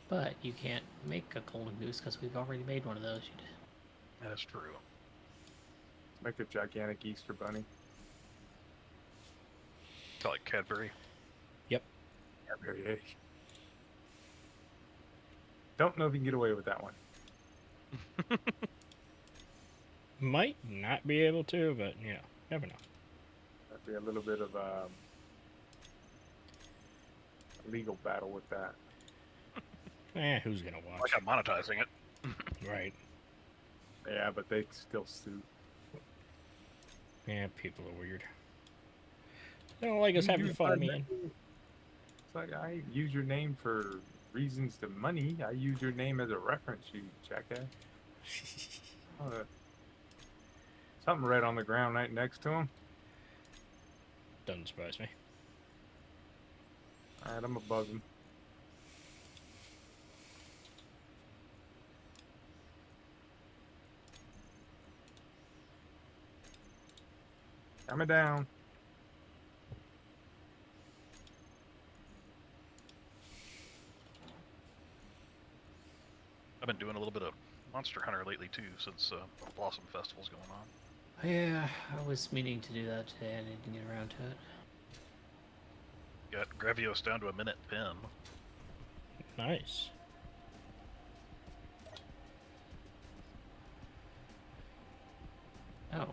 But you can't make a golden goose because we've already made one of those. That is true. Make a gigantic Easter bunny. Call it Cadbury. Yep. Very egg. Don't know if you can get away with that one. Might not be able to, but you know, never know. That'd be a little bit of a legal battle with that. Who's gonna watch? Like I'm monetizing it. Right. Yeah, but they still sue. Yeah, people are weird. They don't like us having fun, man. It's like I use your name for reasons to money. I use your name as a reference, you jackass. Something red on the ground right next to him. Doesn't surprise me. Alright, I'm above him. Coming down. I've been doing a little bit of Monster Hunter lately too, since Blossom Festival's going on. Yeah, I was meaning to do that today. I didn't get around to it. Got Gravios down to a minute pin. Nice. Oh.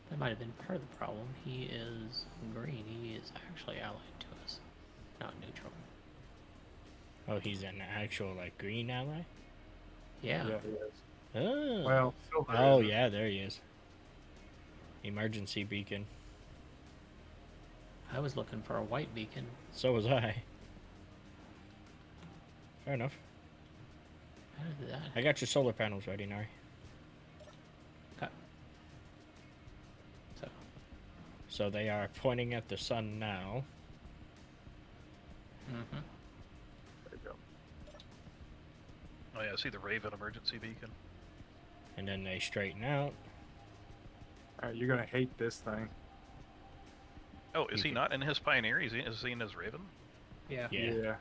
That might have been part of the problem. He is green. He is actually allied to us, not neutral. Oh, he's an actual like green ally. Yeah. Yeah, he is. Oh. Well, silver Oh isn't. yeah, there he is. Emergency beacon. I was looking for a white beacon. So was I. Fair enough. How did that? I got your solar panels ready, Nari. Okay. So, So they are pointing at the sun now. mm-hmm. There you go. Oh yeah, I see the Raven emergency beacon. And then they straighten out. Alright, you're gonna hate this thing. Oh, is he Okay. not in his Pioneer? Is he in his Raven? Yeah. Yeah.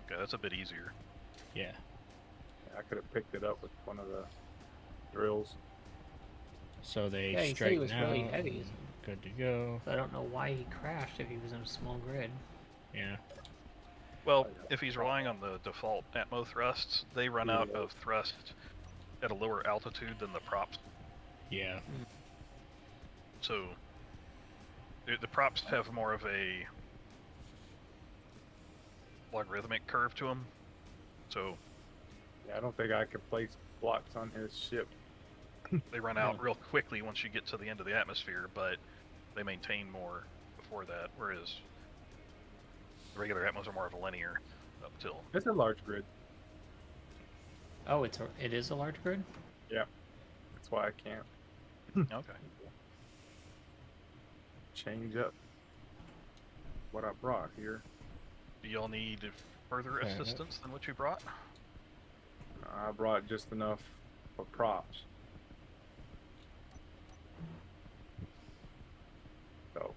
Okay, that's a bit easier. Yeah. I could have picked it up with one of the drills. So they Yeah, he said he straighten was out. really heavy. Good to go. So I don't know why he crashed if he was in a small grid. Yeah. Well, if he's relying on the default Atmo thrusts, they run out of thrust at a lower altitude than the props. Yeah. So the props have more of a logarithmic curve to them. So Yeah, I don't think I could place blocks on his ship. they run out real quickly once you get to the end of the atmosphere, but they maintain more before that, whereas the regular Atmos are more of a linear up till. It's a large grid. Oh, it is a large grid? Yeah. That's why I can't Okay. change up what I brought here. Do y'all need further Fair enough. assistance than what you brought? I brought just enough for props. So,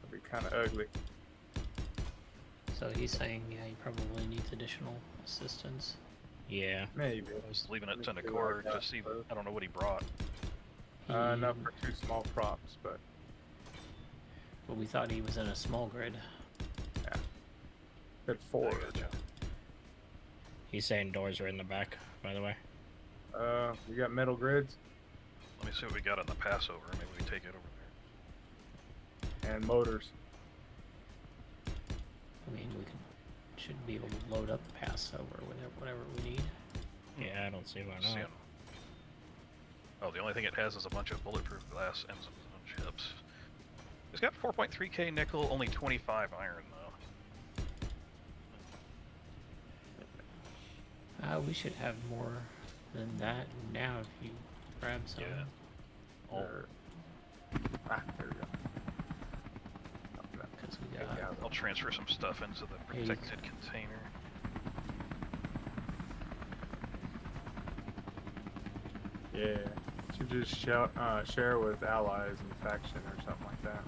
it'll be kind of ugly. So he's saying, yeah, he probably needs additional assistance. Yeah. Maybe. I was leaving it Let to me see Nakor what I got to see. first. I don't know what he brought. Not for two small props, but But we thought he was in a small grid. good four. Gotcha. He's saying doors are in the back, by the way. You got metal grids Let me see what we got on the Passover. Maybe we take it over there. and motors. I mean, should be able to load up the Passover with whatever we need. Yeah, I don't see why See not. 'em. Oh, the only thing it has is a bunch of bulletproof glass and some chips. It's got 4.3k nickel, only 25 iron though. We should have more than that now if you grab some. Yeah. Oh, There we go. Because we Yeah, got. I'll transfer some stuff into the Hey, you protected container. Yeah. don't you just share with allies and faction or something like that?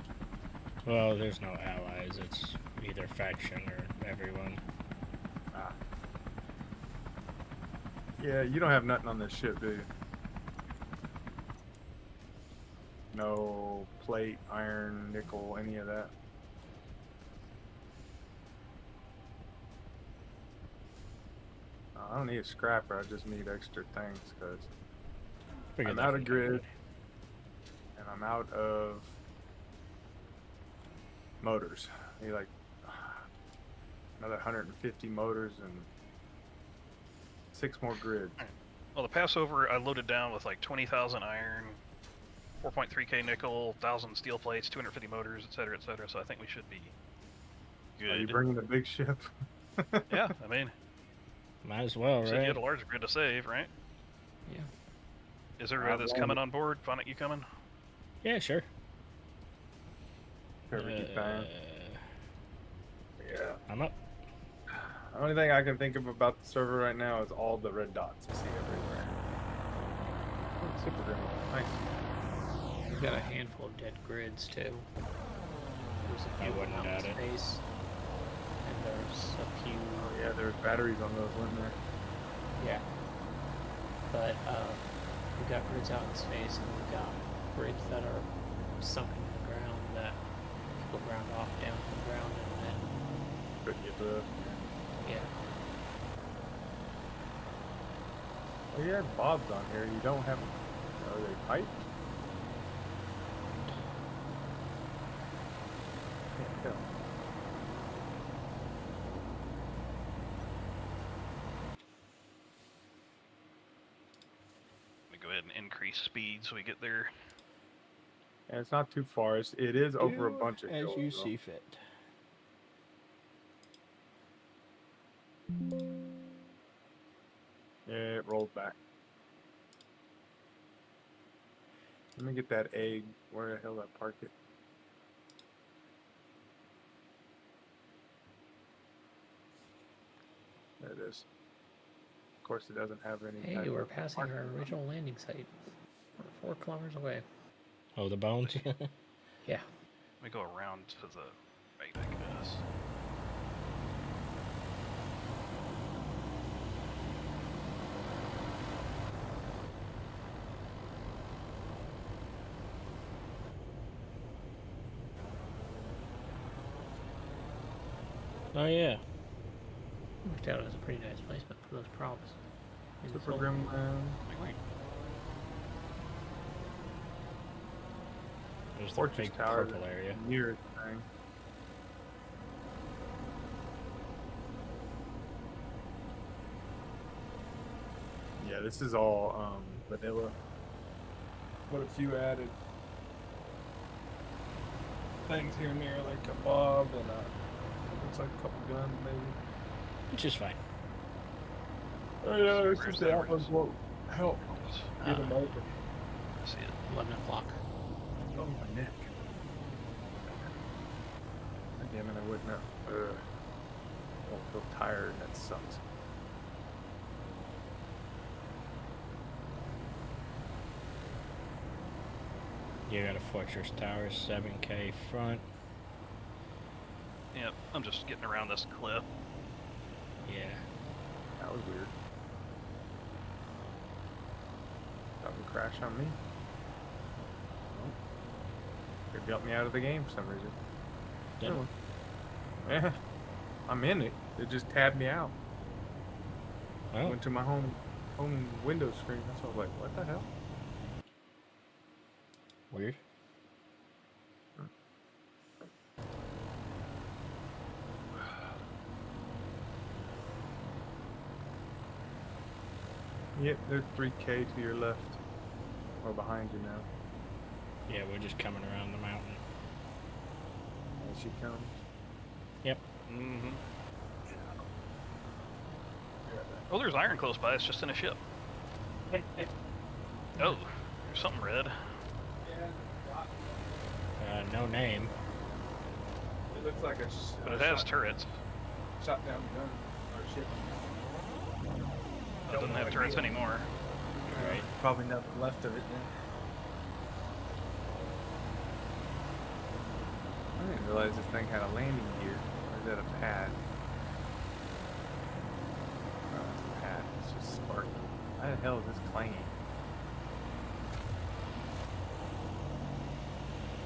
Well, there's no allies. It's either faction or everyone. Ah. Yeah, you don't have nothing on this ship, do you? No plate, iron, nickel, any of that? I don't need a scrapper, I just need extra things, because Figured I'm that out from of grid, everybody. and I'm out of motors. I need like another 150 motors and 6 more grids. Well, the Passover I loaded down with like 20,000 iron, 4.3k nickel, 1,000 steel plates, 250 motors, etc., etc. So I think we should be good. Are you bringing the big ship? Yeah, I mean, Might as well, you said you right? had a large grid to save, right? Yeah. Is there others coming on board? Vonic, you coming? Yeah, sure. Perfect time. Yeah. I'm up. The only thing I can think of about the server right now is all the red dots I see everywhere. Oh, super green. Nice. We've got a handful of dead grids too. There's a I few wouldn't out in doubt it. space, and there's a few. Oh yeah, there's batteries on those, weren't there? Yeah. But we've got grids out in space, and we've got grids that are sunken in the ground that people ground off down to the ground, and then Couldn't get to. yeah. Oh, you had bobs on here. You don't have. Are they piped? Can't tell. Let me go ahead and increase speed so we get there. And it's not too far. It is over a bunch of hills. though. fit. Yeah, it rolled back. Let me get that egg. Where the hell did I park it? There it is. Of course, it doesn't have any. Hey, type we're of passing parking our lot. original landing site. We're 4 kilometers away. Oh, the bones? Yeah. Let me go around to the right, I guess. Oh, yeah. Worked out as a pretty nice placement for those props. In the Super soul. Grim. There's the Fortress big Tower. purple area. Nearest thing. Yeah, this is all vanilla. But a few added things here and there, like a bob and looks like a couple guns, maybe. Which is fine. Oh yeah, Where's it's just the the outlaws difference? won't help get them open. See it. 11 o'clock. Oh, my neck. God damn it, I wouldn't have. I won't feel tired, that sucks. You got a Fortress Tower, 7K front. Yep, I'm just getting around this cliff. Yeah. That was weird. That would crash on me. It got me out of the game for some reason. Did it? Yeah. I'm in it. It just tabbed me out. Well, Went to my home window screen. That's why I was like, what the hell? weird. Yep, they're 3K to your left. Or behind you now. Yeah, we're just coming around the mountain. As she comes. Mm-hmm. Oh, there's iron close by. It's just in a ship. Oh, there's something red. No name. It looks like a But it has turrets. shot down gun or ship. It doesn't have turrets anymore. Right. Probably nothing left of it then. I didn't realize this thing had a landing gear. Or is that a pad? Oh, it's a pad. It's just sparking. Why the hell is this clanging?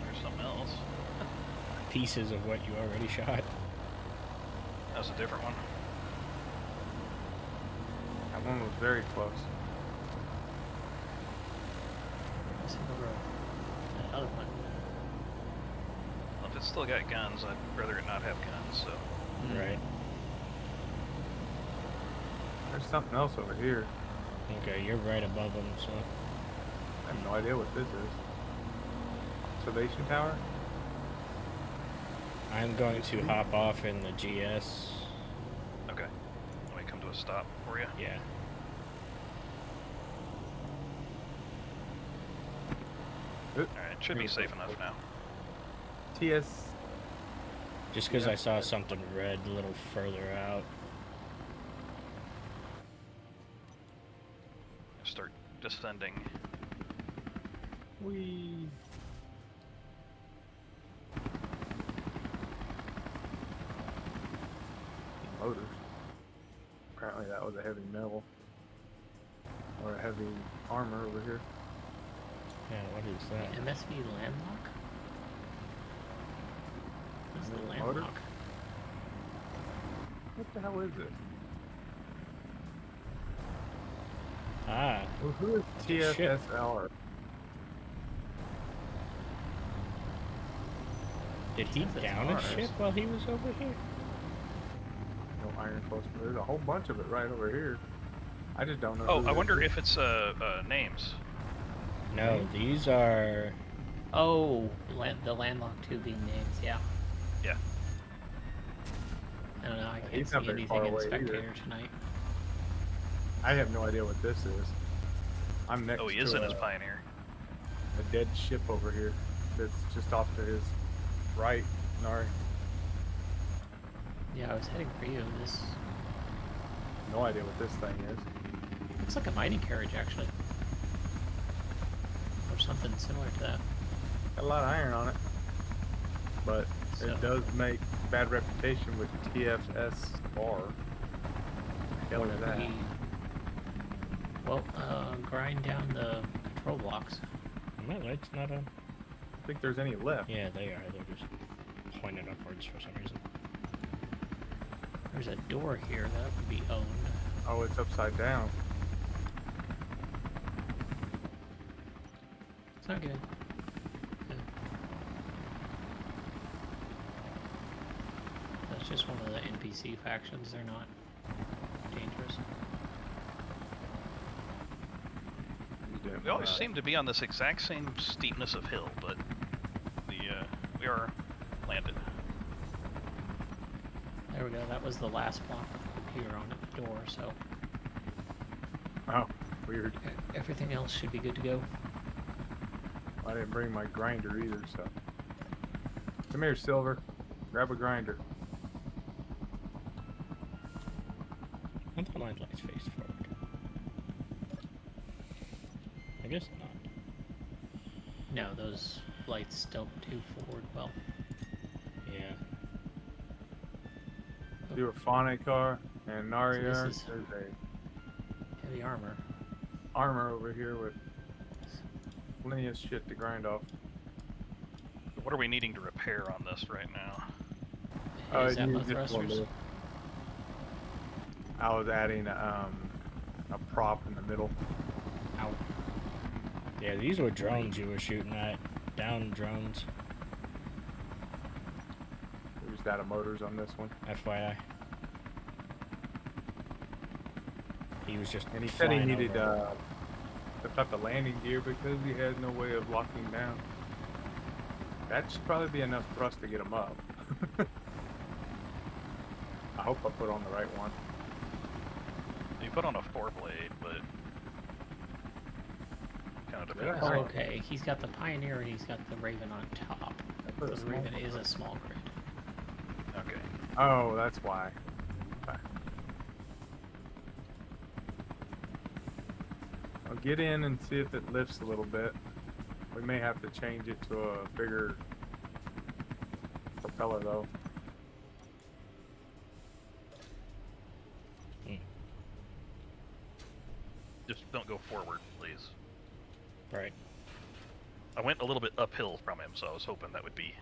There's something else. Pieces of what you already shot. That was a different one. That one was very close. Let's see the road. Another one. Well, if it's still got guns, I'd rather it not have guns, so. Right. There's something else over here. Okay, you're right above them, so. I have no idea what this is. Observation tower? I'm going to hop off in the GS. Okay. Let me come to a stop for you. Yeah. Alright, should be safe enough now. TS. Just because I saw something red a little further out. Start descending. Whee. Motors. Apparently that was a heavy metal. Or a heavy armor over here. Yeah, what is that? MSV landlock? What's the Is it a motor? landlock? What the hell is it? Ah, Well, who is It's a ship. TFSR? did he That's down a ours. ship while he was over here? No iron close, but there's a whole bunch of it right over here. I just don't know. Oh, who I this wonder is. if it's names. No, these are. Oh, the landlocked tubing names, yeah. Yeah. I don't know, I can't He's see not very far anything in away either. Spectator tonight. I have no idea what this is. I'm next Oh, he to is in his a Pioneer. dead ship over here that's just off to his right, Nari. Yeah, I was heading for you. This No idea what this thing is. looks like a mining carriage, actually. Or something similar to that. Got a lot of iron on it. But So- it does make bad reputation with TFSR. Hell is that? Well, grind down the control blocks. My light's not on. I don't think there's any left. Yeah, they are. They're just pointed upwards for some reason. There's a door here that would be owned. Oh, it's upside down. It's not good. Yeah. That's just one of the NPC factions. They're not dangerous. He's doing We always alright. seem to be on this exact same steepness of hill, but we are landed. There we go. That was the last block with the computer on at the door, so Oh, weird. everything else should be good to go. I didn't bring my grinder either, so. Come here, Silver. Grab a grinder. I thought my light's faced forward. I guess not. No, those lights don't do forward well. Yeah. Do a Phonic car and Nari So are. this is- There's a Heavy armor. armor over here with plenty of shit to grind off. What are we needing to repair on this right now? Is that you my just want thrusters? to- I was adding a prop in the middle. Ow. Yeah, these were drones you were shooting at. Down drones, There's data motors on this one. FYI. He was just. And he said he flying needed over. the landing gear because he had no way of locking down. That should probably be enough thrust to get him up. I hope I put on the right one. You put on a 4-blade, but kind of Did depends. I? Oh, okay. He's got the Pioneer and he's got the Raven on top. I put a The small Raven one. is a small grid. Okay. Oh, that's why. Okay. get in and see if it lifts a little bit. We may have to change it to a bigger propeller though. Just don't go forward, please. Right. I went a little bit uphill from him, so I was hoping that would be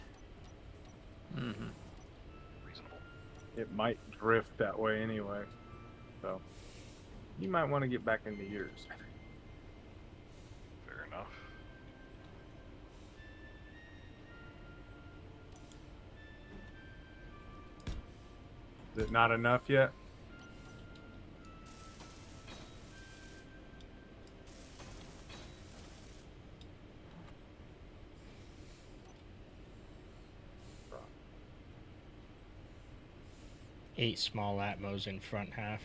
reasonable. It might drift that way anyway. So you might want to get back into yours. Fair enough. Is it not enough yet? Eight small Atmos in front half.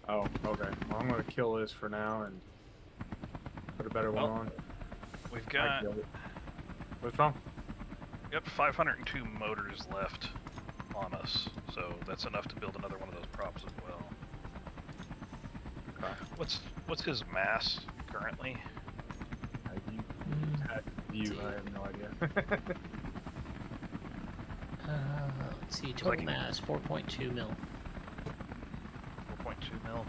Oh, okay. Well, I'm gonna kill this for now and put a better one on. We've I got killed it. What's wrong? 502 motors left on us, so that's enough to build another one of those props as well. Okay. What's his mass currently? I have no idea. Let's see, total Like- mass 4.2 mil. 4.2 mil.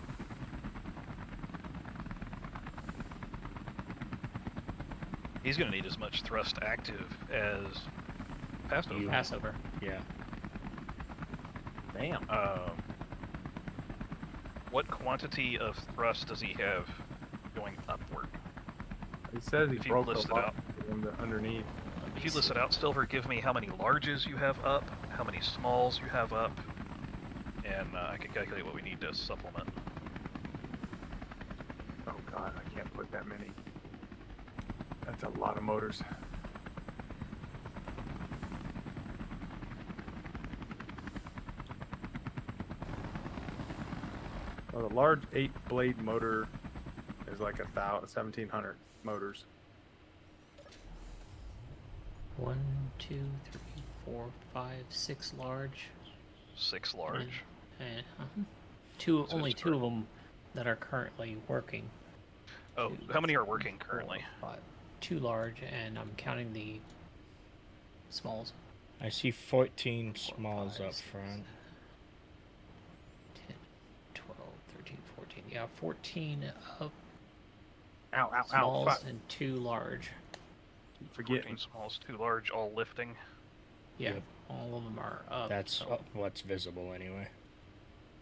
He's gonna need as much thrust active as passive. You- Passover. Yeah. Damn. What quantity of thrust does he have going upward? He says he If you broke list a it lot out. in the underneath. If you list it out, Silver, give me how many larges you have up, how many smalls you have up, and I can calculate what we need to supplement. Oh god, I can't put that many. That's a lot of motors. Well, the large 8-blade motor is like 1,700 motors. 1, 2, 3, 4, 5, 6 large. 6 large. And So only it's 2 of them that are currently working. Oh, how many are working currently? 4, 5. 2 large, and I'm counting the smalls. I see 14 4, smalls 5, up 6, front. 10, 12, 13, 14. Yeah, 14 up Ow, ow, ow. smalls Fuck. and 2 large. Keep forgetting. 14 smalls, 2 large, all lifting. Yeah, Yep. all of them are up. That's so what's visible anyway.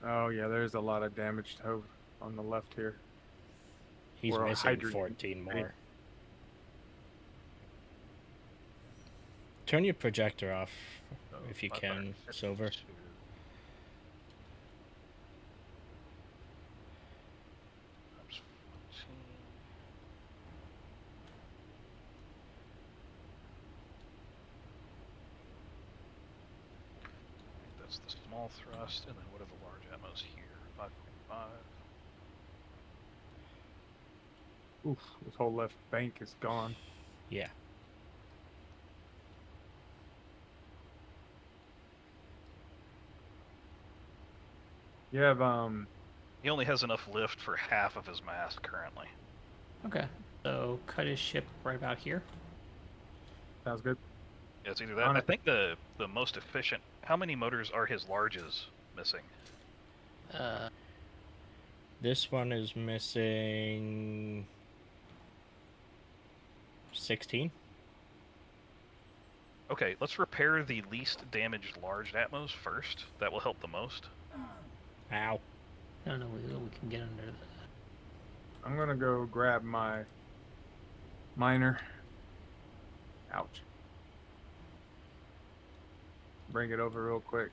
Oh yeah, there's a lot of damaged hove on the left here. He's Or a missing hydrogen 14 ready. more. Turn your projector off if you can, 552. Silver. Times 14. That's the small thrust, and then what are the large ammos here? 5.5. Oof, this whole left bank is gone. Yeah. You have He only has enough lift for half of his mass currently. okay. So cut his ship right about here. sounds good. Yeah, it's either that. On I it. think the most efficient. How many motors are his larges missing? This one is missing 16. Okay, let's repair the least damaged large Atmos first. That will help the most. Ow. No, we can get under that. I'm gonna go grab my miner. Ouch. Bring it over real quick.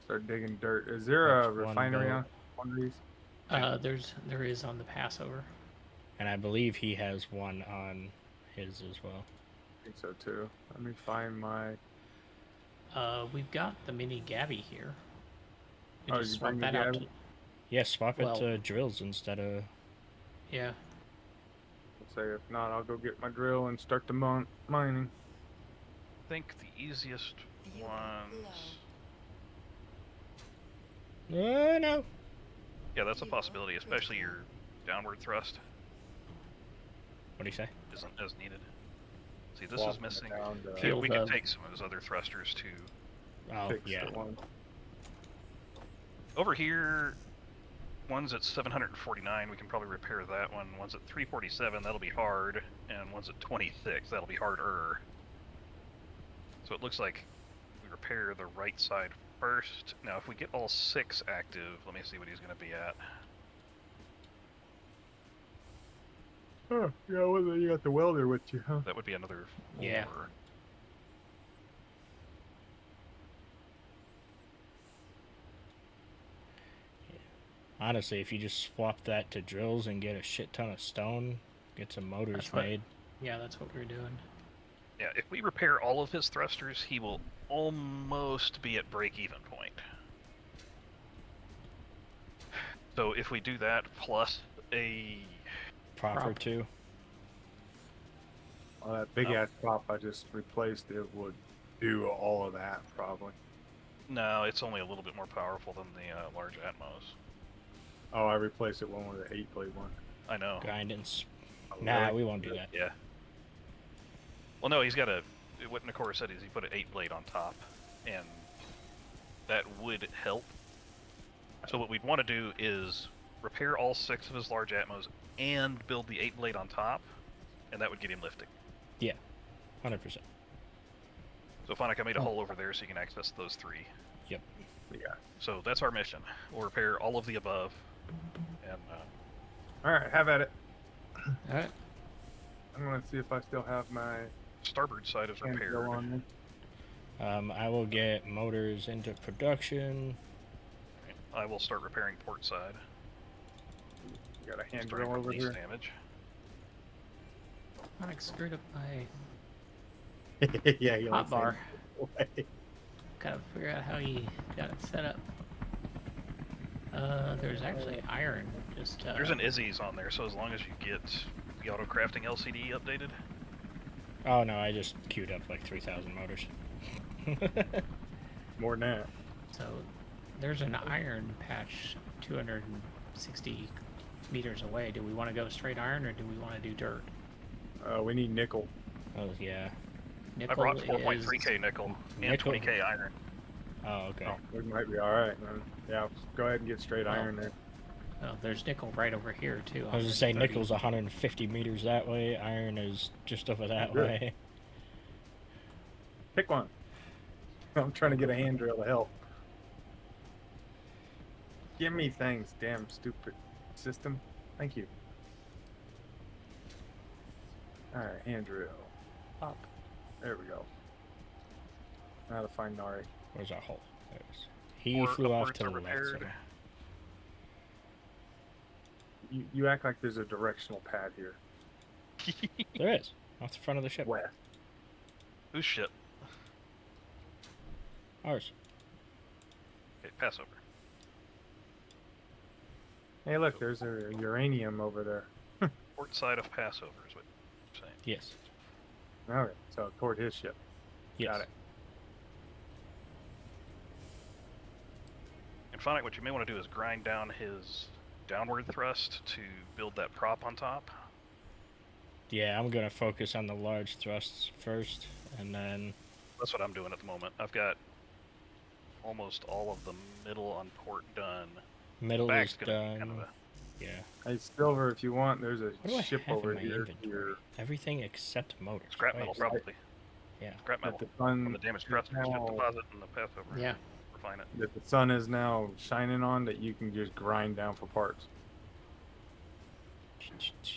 Start digging dirt. Is there a That's one refinery boat. on one of these? There is on the Passover. And I believe he has one on his as well. I think so too. Let me find my. We've got the mini Gabby here. We Oh, just you swap bring the that out. Gabby? Yeah, swap Well- it to drills instead of... Yeah. Let's say if not, I'll go get my drill and start the mining. I think the easiest Fuel ones. low. No. Yeah, that's a possibility, especially your downward thrust What do you say? isn't as needed. See, this Swapping is it missing. down to Yeah, Peel we the- can take some of his other thrusters to Oh, fix yeah. the one. over here. One's at 749. We can probably repair that one. One's at 347. That'll be hard, and one's at 26. That'll be harder. So it looks like we repair the right side first. Now, if we get all 6 active, let me see what he's going to be at. Oh, yeah, well, you got the welder with you, huh? That would be another 4. Yeah. Honestly, if you just swap that to drills and get a shit ton of stone, get some motors That's what- made. Yeah, that's what we're doing. Yeah, if we repair all of his thrusters, he will almost be at break-even point. So if we do that plus a... Proper Prop. too. Well, that big ass prop I just replaced, it would do all of that probably. No, it's only a little bit more powerful than the large Atmos. Oh, I replaced it one with an 8-blade one. I know. Grind and Oh, Nah, really? we won't do that. Yeah. Well, no, he's got a... What Nakora said is he put an 8-blade on top, and that would help. So what we'd want to do is repair all 6 of his large Atmos and build the 8-blade on top, and that would get him lifting. 100%. So Phonic, I made a hole over there so you can access those 3. Yeah. So that's our mission. We'll repair all of the above, and All right, have at it. All right. I'm gonna see if I still have my starboard side is hand repaired. drill on me. I will get motors into production. I will start repairing port side. Got a hand Starting drill from over least here. damage. I screwed up my Yeah, you hot bar. like Gotta figure out how you got it set up. There's actually iron. Just There's an Izzy's on there, so as long as you get the auto crafting LCD updated, Oh no, I just queued up like 3,000 motors. more than that. So there's an iron patch 260 meters away. Do we want to go straight iron or do we want to do dirt? We need nickel. Oh yeah. Nickel I brought is 4.3k nickel and Nickel. 20k iron. Oh okay. Oh, we might be all right, man. Yeah, go ahead and get straight Well, iron there. Oh, there's nickel right over here too. I was gonna say 130. nickel's 150 meters that way. Iron is just over that Good. way. Pick one. I'm trying to get a hand drill to help. Give me things, damn stupid system. Thank you. All right, hand drill. Up. There we go. Now to find Nari. Where's our hole? There it is. He Or flew off upwards to are the left. repaired. So. You act like there's a directional pad here. There is. Off the front of the ship. West. Whose ship? Ours. Okay, pass over. Hey, look, there's a uranium over there. Port side of Passover is what you're saying. Yes. Okay, so toward his ship. Yes. Got it. And Phonic, what you may want to do is grind down his downward thrust to build that prop on top. Yeah, I'm gonna focus on the large thrusts first, and then That's what I'm doing at the moment. I've got almost all of the middle on port done. middle Back's is gonna be done. kind of a... Yeah. Hey, Silver, if you want, there's a What do I ship have over in my here. inventory? Everything except motors. Scrap metal, Christ. probably. Yeah. Scrap metal. That the sun, From the damaged thrusters, now- deposit and the Passover. Yeah. Refine it. that the sun is now shining on, that you can just grind down for parts.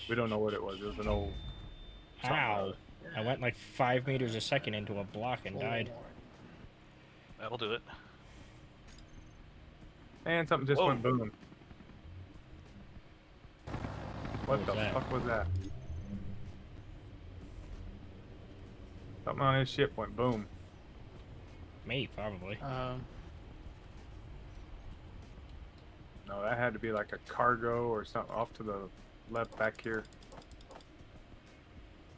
We don't know what it was. It was an old. Ow! I went like 5 meters a second into a block and died. That'll do it. And something just Whoa. went boom. What was the that? fuck was that? Something on his ship went boom. Me, probably. No, that had to be like a cargo or something off to the left back here.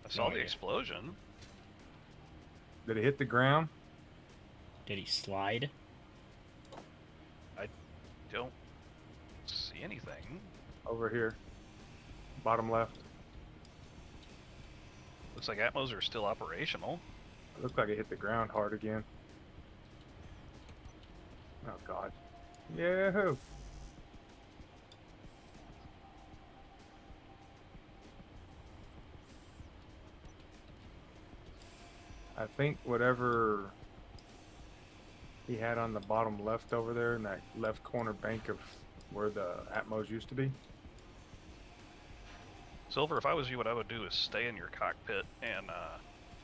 I saw Oh, the yeah. explosion. Did it hit the ground? Did he slide? don't see anything. Over here. Bottom left. Looks like Atmos are still operational. It looked like it hit the ground hard again. Oh god. Yahoo! I think whatever he had on the bottom left over there in that left corner bank of where the Atmos used to be. Silver, if I was you, what I would do is stay in your cockpit and,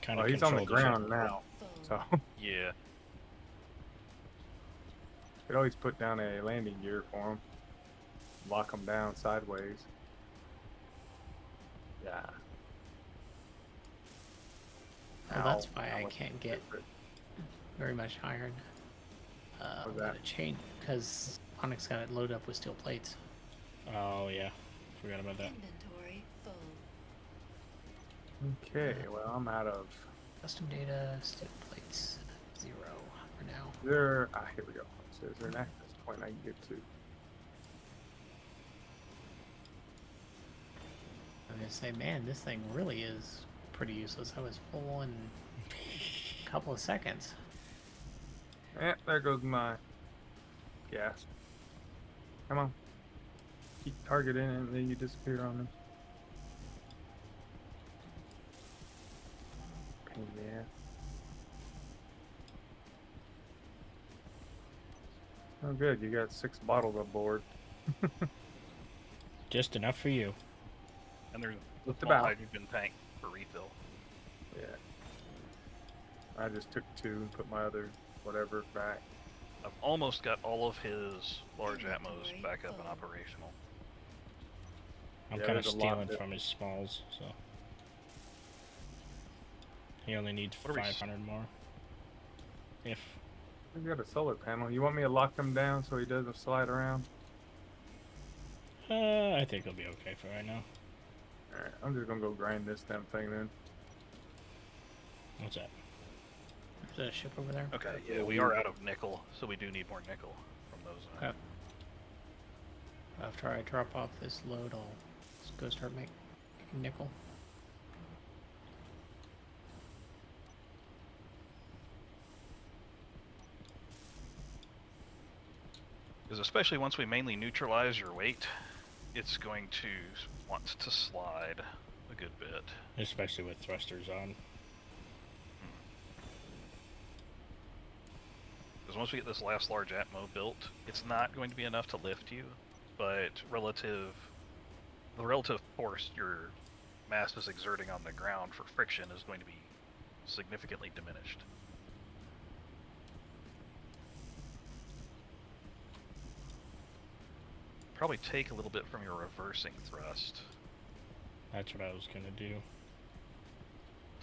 Kind Well, of he's on the ground now, Full. so yeah. could always put down a landing gear for him. Lock him down sideways. Yeah. Well, that's Ow. why I That can't was get different. very much iron. I'm What's gonna that? change because Onyx got it loaded up with steel plates. Oh yeah, forgot about that. Inventory full. Okay, well I'm out of Custom data, steel plates, 0 for now. there. Ah, here we go. So is there an access point I can get to? I'm gonna say, man, this thing really is pretty useless. I was full in a couple of seconds. Eh, there goes my gas. Come on. Keep targeting and then you disappear on them. Pain in the ass. Oh good, you got 6 bottles aboard. Just enough for you. And there's a Just small about. hydrogen tank for refill. Yeah. I just took 2 and put my other whatever back. I've almost got all of his large Atmos Inventory back up and full. operational. I'm Yeah, kind of there's a lot stealing that- from his smalls, so he only needs What are we s- 500 more. If We got a solar panel. You want me to lock him down so he doesn't slide around? I think it'll be okay for right now. Alright, I'm just gonna go grind this damn thing then. What's that? There's a ship over there. Okay, yeah, we are out of nickel, so we do need more nickel from those. Okay. After I drop off this load, I'll just go start making nickel. Because especially once we mainly neutralize your weight, it's going to want to slide a good bit. Especially with thrusters on. Because once we get this last large Atmo built, it's not going to be enough to lift you, but the relative force your mass is exerting on the ground for friction is going to be significantly diminished. Probably take a little bit from your reversing thrust. That's what I was gonna do.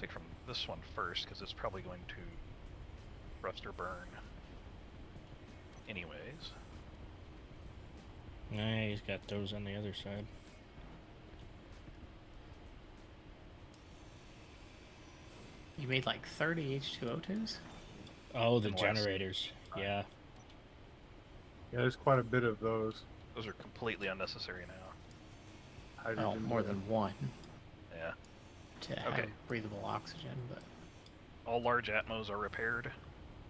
Take from this one first, because it's probably going to thruster burn anyways. Nah, he's got those on the other side. You made like 30 H2O2s? Oh, the And west. generators. Yeah. Yeah, there's quite a bit of those. Those are completely unnecessary now. Well, Hydrogen more than one Yeah. to have Okay. breathable oxygen, but All large Atmos are repaired,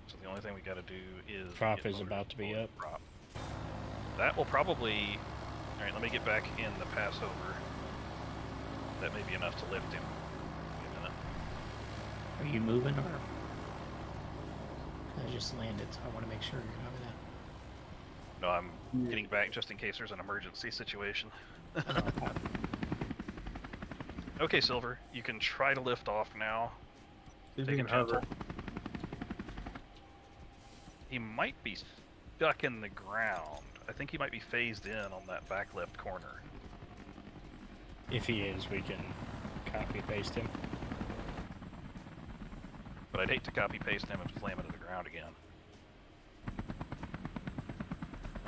so the only thing we gotta do is... Prop get is motors about to be forward. up. Prop. That will probably... Alright, let me get back in the passover. That may be enough to lift him. Wait a minute. are you moving or? I just landed, so I want to make sure you're not No, I'm Yeah. getting back just in case there's an emergency situation. gonna. Okay, Silver, you can try to lift off now. See if Take you it can hover. gentle. He might be stuck in the ground. I think he might be phased in on that back left corner. If he is, we can copy paste him. But I'd hate to copy paste him and slam into the ground again.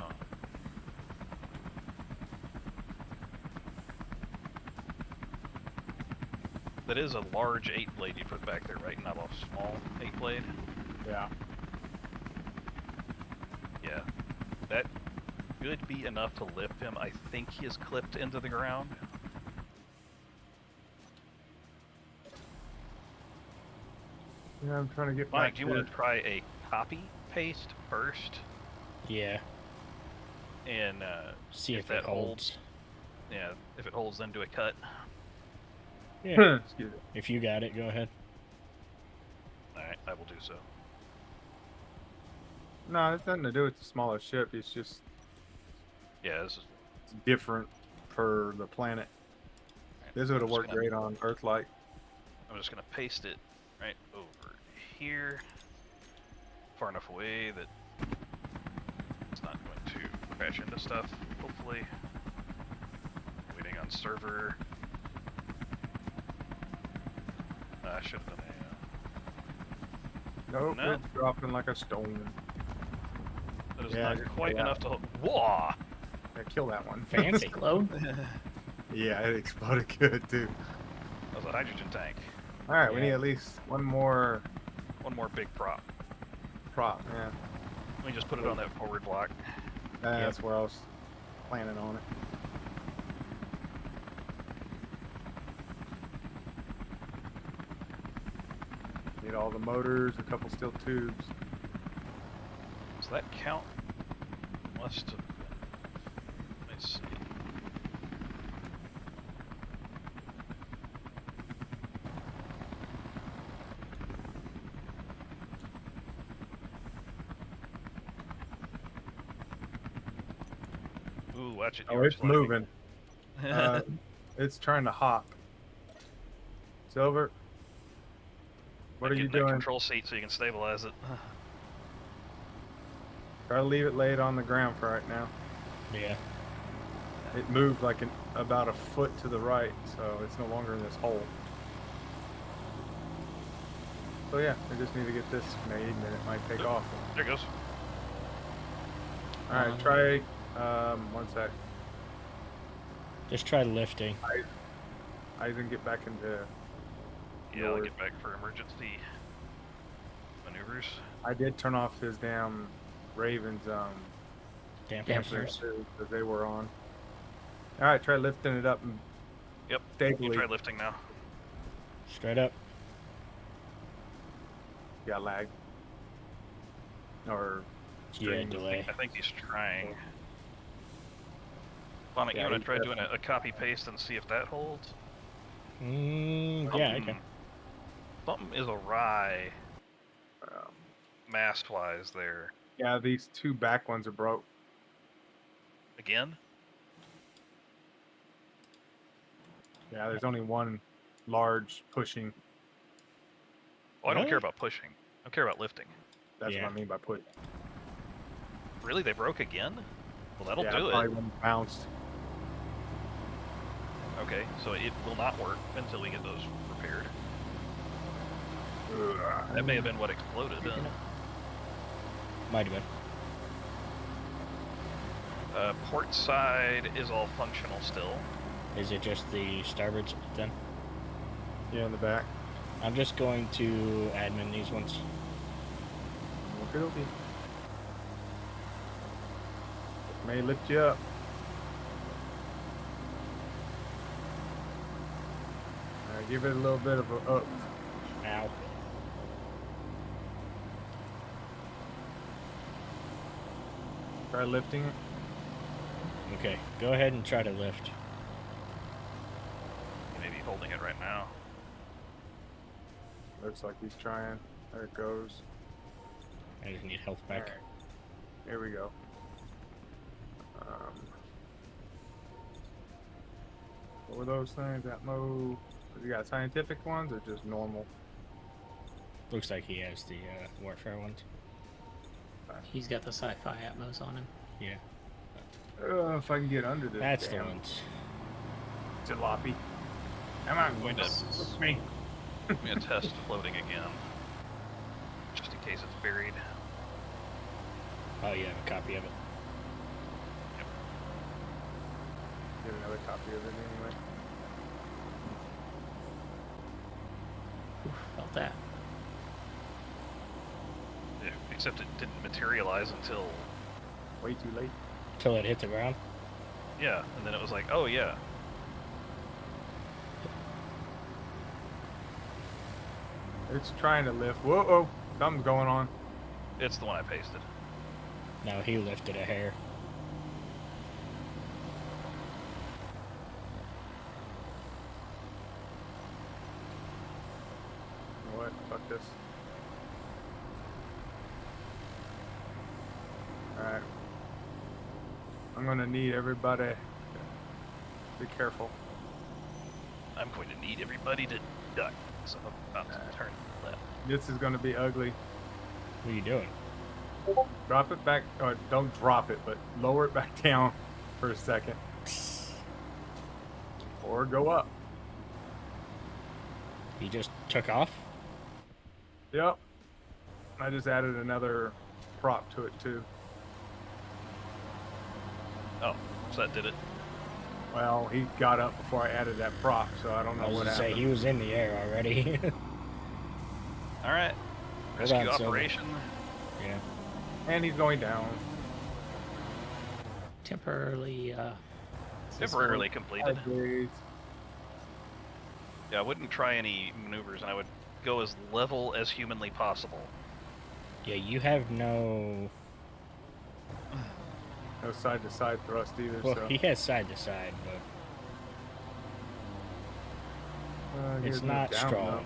Oh. That is a large 8-blade you put back there, right? Not a small 8-blade? Yeah. Yeah. That should be enough to lift him. I think he is clipped into the ground. Yeah, I'm trying to get Mike, back do you want to try a copy paste first? Yeah. And See if that it holds. Yeah, if it holds, then do a cut. Yeah. Excuse me. If you got it, go ahead. Alright, I will do so. No, it's nothing to do with the smaller ship. It's just Yeah, this is... different per the planet. This would have I'm just worked gonna- great on Earthlight. I'm just gonna paste it right over here, far enough away that it's not going to crash into stuff, hopefully. Waiting on server. I should have done Nope, No. it's dropping like a stone. that is Yeah, not just quite lay enough to hold. Whoa! Yeah, kill that one. Fancy. Explode? Yeah, it exploded good too. That was a hydrogen tank. All right, we Yeah. need at least one more One more big prop. prop. Yeah, Let me just put it on that forward block. that's where I was planning on it. Need all the motors, a couple steel tubes. Does that count? Must have been. Let's see. Ooh, watch it. Oh, you're it's floating. moving. It's trying to hop. Silver, what are Get you in that doing? Control seat so you can stabilize it. Try to leave it laid on the ground for right now. Yeah. It moved like about a foot to the right, so it's no longer in this hole. So yeah, we just need to get this made, and then it might take off. There it goes. All right, try. One sec. Just try lifting. I didn't get back into. Yeah, I'll Lord. get back for emergency maneuvers. I did turn off his damn Ravens Dampeners. because they were on. All right, try lifting it up and Yep. stably. You try lifting now. Straight up. Got lag. Or Yeah, stream. delay. I think he's trying. Vomit, Yeah, you want he's to try doing a copy paste and see if that holds? Yeah, I can. Something is awry Um, mass wise there. yeah, these two back ones are broke. Again? Yeah, there's only one large pushing. Oh, I don't Really? care about pushing. I care about lifting. That's Yeah. what I mean by pushing. Really? They broke again? Well, that'll Yeah, do probably it. when it bounced. Okay, so it will not work until we get those repaired. That may have been what exploded. Might have been. Port side is all functional still. Is it just the starboard side then? Yeah, in the back. I'm just going to admin these ones. Okay, okay. May lift you up. Give it a little bit of a up. Ow. Try lifting it. Okay, go ahead and try to lift. Maybe holding it right now. Looks like he's trying. There it goes. I just need health back. Alright. Here we go. What were those things? Atmo. You got scientific ones or just normal? Looks like he has the warfare ones. He's got the sci-fi Atmos on him. Yeah. If I can get under this. That's the damn ones. jalopy. Come on, Going to- with me. I'm going to test floating again. Just in case it's buried. Oh, you have a copy of it. Get another copy of it anyway. Oof, felt that. Yeah, except it didn't materialize until Way too late. Till it hit the ground. Yeah, and then it was like, oh yeah. It's trying to lift. Whoa, oh, something's going on. It's the one I pasted. No, he lifted a hair. You know what? Fuck this. Alright. I'm gonna need everybody to be careful. I'm going to need everybody to duck. So I'm about to turn left. This is gonna be ugly. What are you doing? Drop it back, or don't drop it, but lower it back down for a second. Or go up. He just took off? Yep. I just added another prop to it too. Oh, so that did it. Well, he got up before I added that prop, so I don't know I was what gonna happened. say, he was in the air already. Alright. Hold Rescue on, Silver. operation. Yeah. And he's going down. Temporarily, Temporarily completed. Sideways. Yeah, I wouldn't try any maneuvers, and I would go as level as humanly possible. Yeah, you have no... No side to side thrust either. Well, so he has side to side, but he it's has no not down, strong.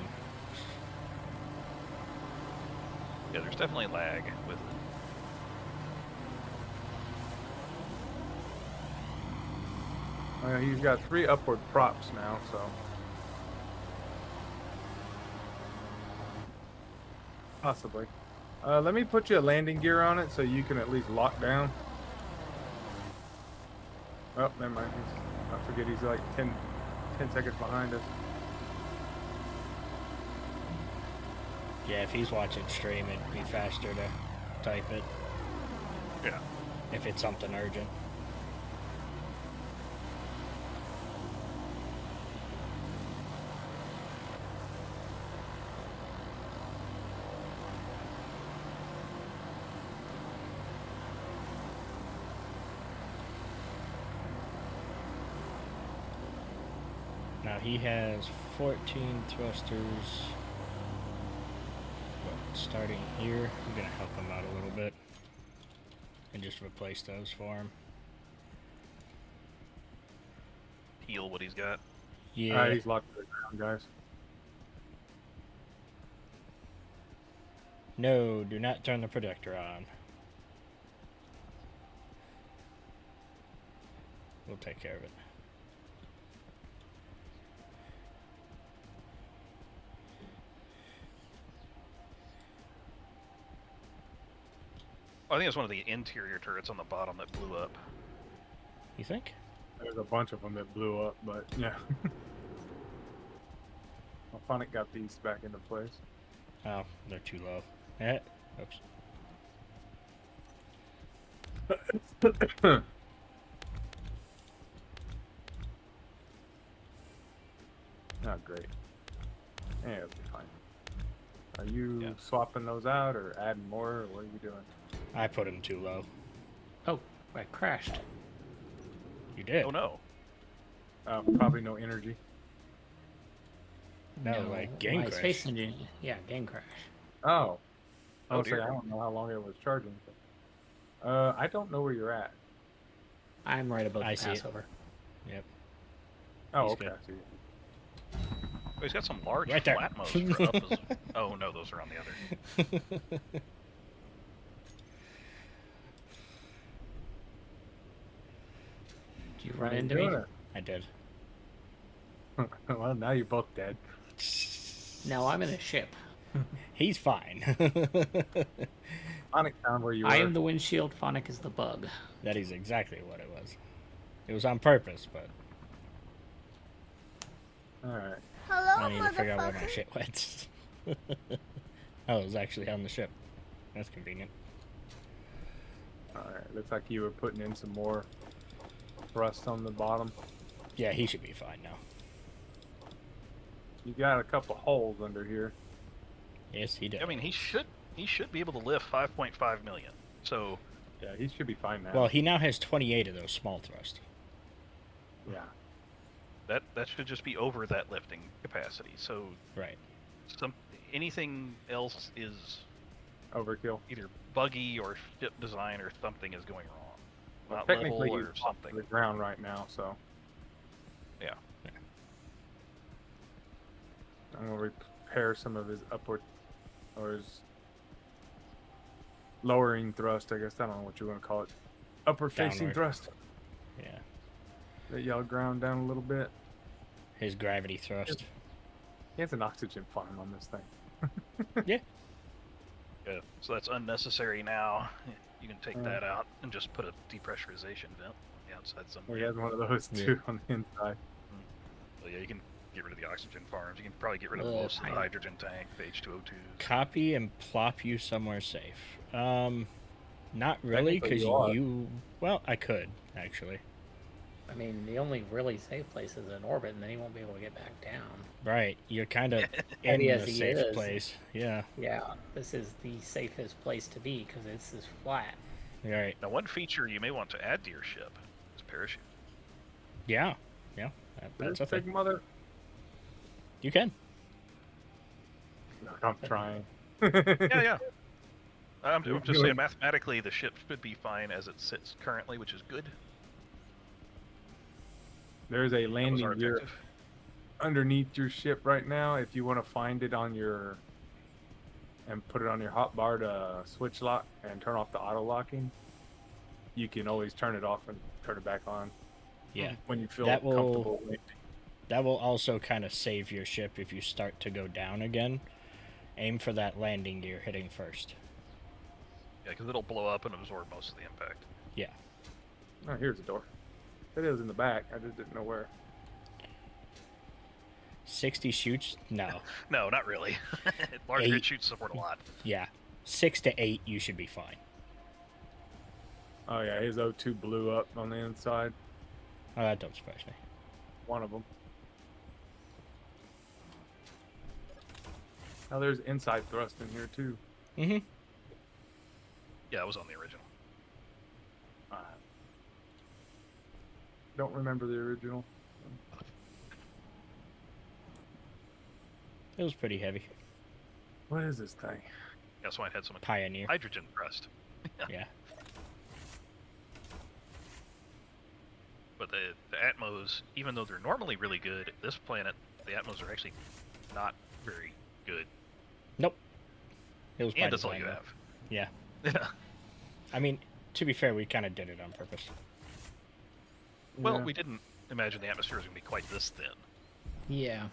Yeah, there's definitely lag with it. He's got 3 upward props now, so possibly. Let me put you a landing gear on it so you can at least lock down. Oh, never mind. I forget he's like 10 seconds behind us. Yeah, if he's watching stream, it'd be faster to type it Yeah. if it's something urgent. Now he has 14 thrusters. But starting here, I'm gonna help him out a little bit and just replace those for him. Heal what he's got. Yeah. Alright, he's locked to the ground, guys. No, do not turn the projector on. We'll take care of it. I think it's one of the interior turrets on the bottom that blew up. You think? There's a bunch of them that blew up, but yeah. Phonic got these back into place. Oh, they're too low. Eh, oops. Not great. Yeah, it'll be fine. Are you Yeah. swapping those out or adding more, or what are you doing? I put them too low. Oh, I crashed. You did? Oh no. Probably no energy. No, like game my crash. Space engine. Yeah, game crash. Oh. Oh, I was saying, dear. I don't know how long it was charging. But, I don't know where you're at. I'm right above I the see it. Passover. Yep. Oh, He's okay. good. I see. Oh, he's got some large Right there. flatmos for up as... Oh no, those are on the other. Did you run How you into me? doing I did. it? Well, now you're both dead. No, I'm in a ship. He's fine. Phonic found where you were. I am the windshield. Phonic is the bug. That is exactly what it was. It was on purpose, but Alright. I need to figure out where my shit went. Oh, it was actually on the ship. That's convenient. Alright. Looks like you were putting in some more thrust on the bottom. Yeah, he should be fine now. You got a couple holes under here. Yes, he did. I mean, he should be able to lift 5.5 million. So Yeah, he should be fine now. Well, he now has 28 of those small thrust. yeah. That should just be over that lifting capacity. So Right. anything else is Overkill. either buggy or ship design or something is going wrong. Well, Not technically, level he's or off something. the ground right now, so Yeah. I'm gonna repair some of his upward or his lowering thrust. I guess I don't know what you want to call it. Upward facing Downward. thrust. Yeah. Let y'all ground down a little bit. His gravity thrust. He has an oxygen farm on this thing. Yeah. Yeah. So that's unnecessary now. You can take that out and just put a depressurization vent on the outside somewhere. He has one of those too on the inside. So yeah, you can get rid of the oxygen farms. You can probably get rid of Ugh, most of the I- hydrogen tank, the H2O2s. Copy and plop you somewhere safe. Not really, Technically because you are. well, I could actually. I mean, the only really safe place is in orbit, and then he won't be able to get back down. Right, you're kind of in Heavy the as he safe is. place. Yeah. Yeah, this is the safest place to be because this is flat. Right. Now, one feature you may want to add to your ship is parachute. Yeah. Yeah. That's a This big thing. mother. You can. No, I'm trying. Yeah. I'm You're just saying, doing- mathematically, the ship should be fine as it sits currently, which is good. There's a That was landing our gear objective. underneath your ship right now. If you want to find it on your and put it on your hotbar to switch lock and turn off the auto locking, you can always turn it off and turn it back on Yeah. when you feel That will- comfortable. That will also kind of save your ship if you start to go down again. Aim for that landing gear hitting first. Yeah, because it'll blow up and absorb most of the impact. Yeah. Oh, here's the door. It is in the back. I just didn't know where. 60 shoots? No. No, not really. Large Eight. grid shoots support a lot. Yeah. 6 to 8, you should be fine. Oh yeah, his O2 blew up on the inside. Oh, that don't surprise me. One of them. Now there's inside thrust in here too. Mm-hmm. Yeah, it was on the original. Don't remember the original. It was pretty heavy. What is this thing? That's why it had so much Pioneer. hydrogen thrust. Yeah. But the Atmos, even though they're normally really good, this planet, the Atmos are actually not very good. Nope. It was by And that's all design, you though. have. Yeah. Yeah. I mean, to be fair, we kind of did it on purpose. Well, Yeah. we didn't imagine the atmosphere was going to be quite this thin. Yeah.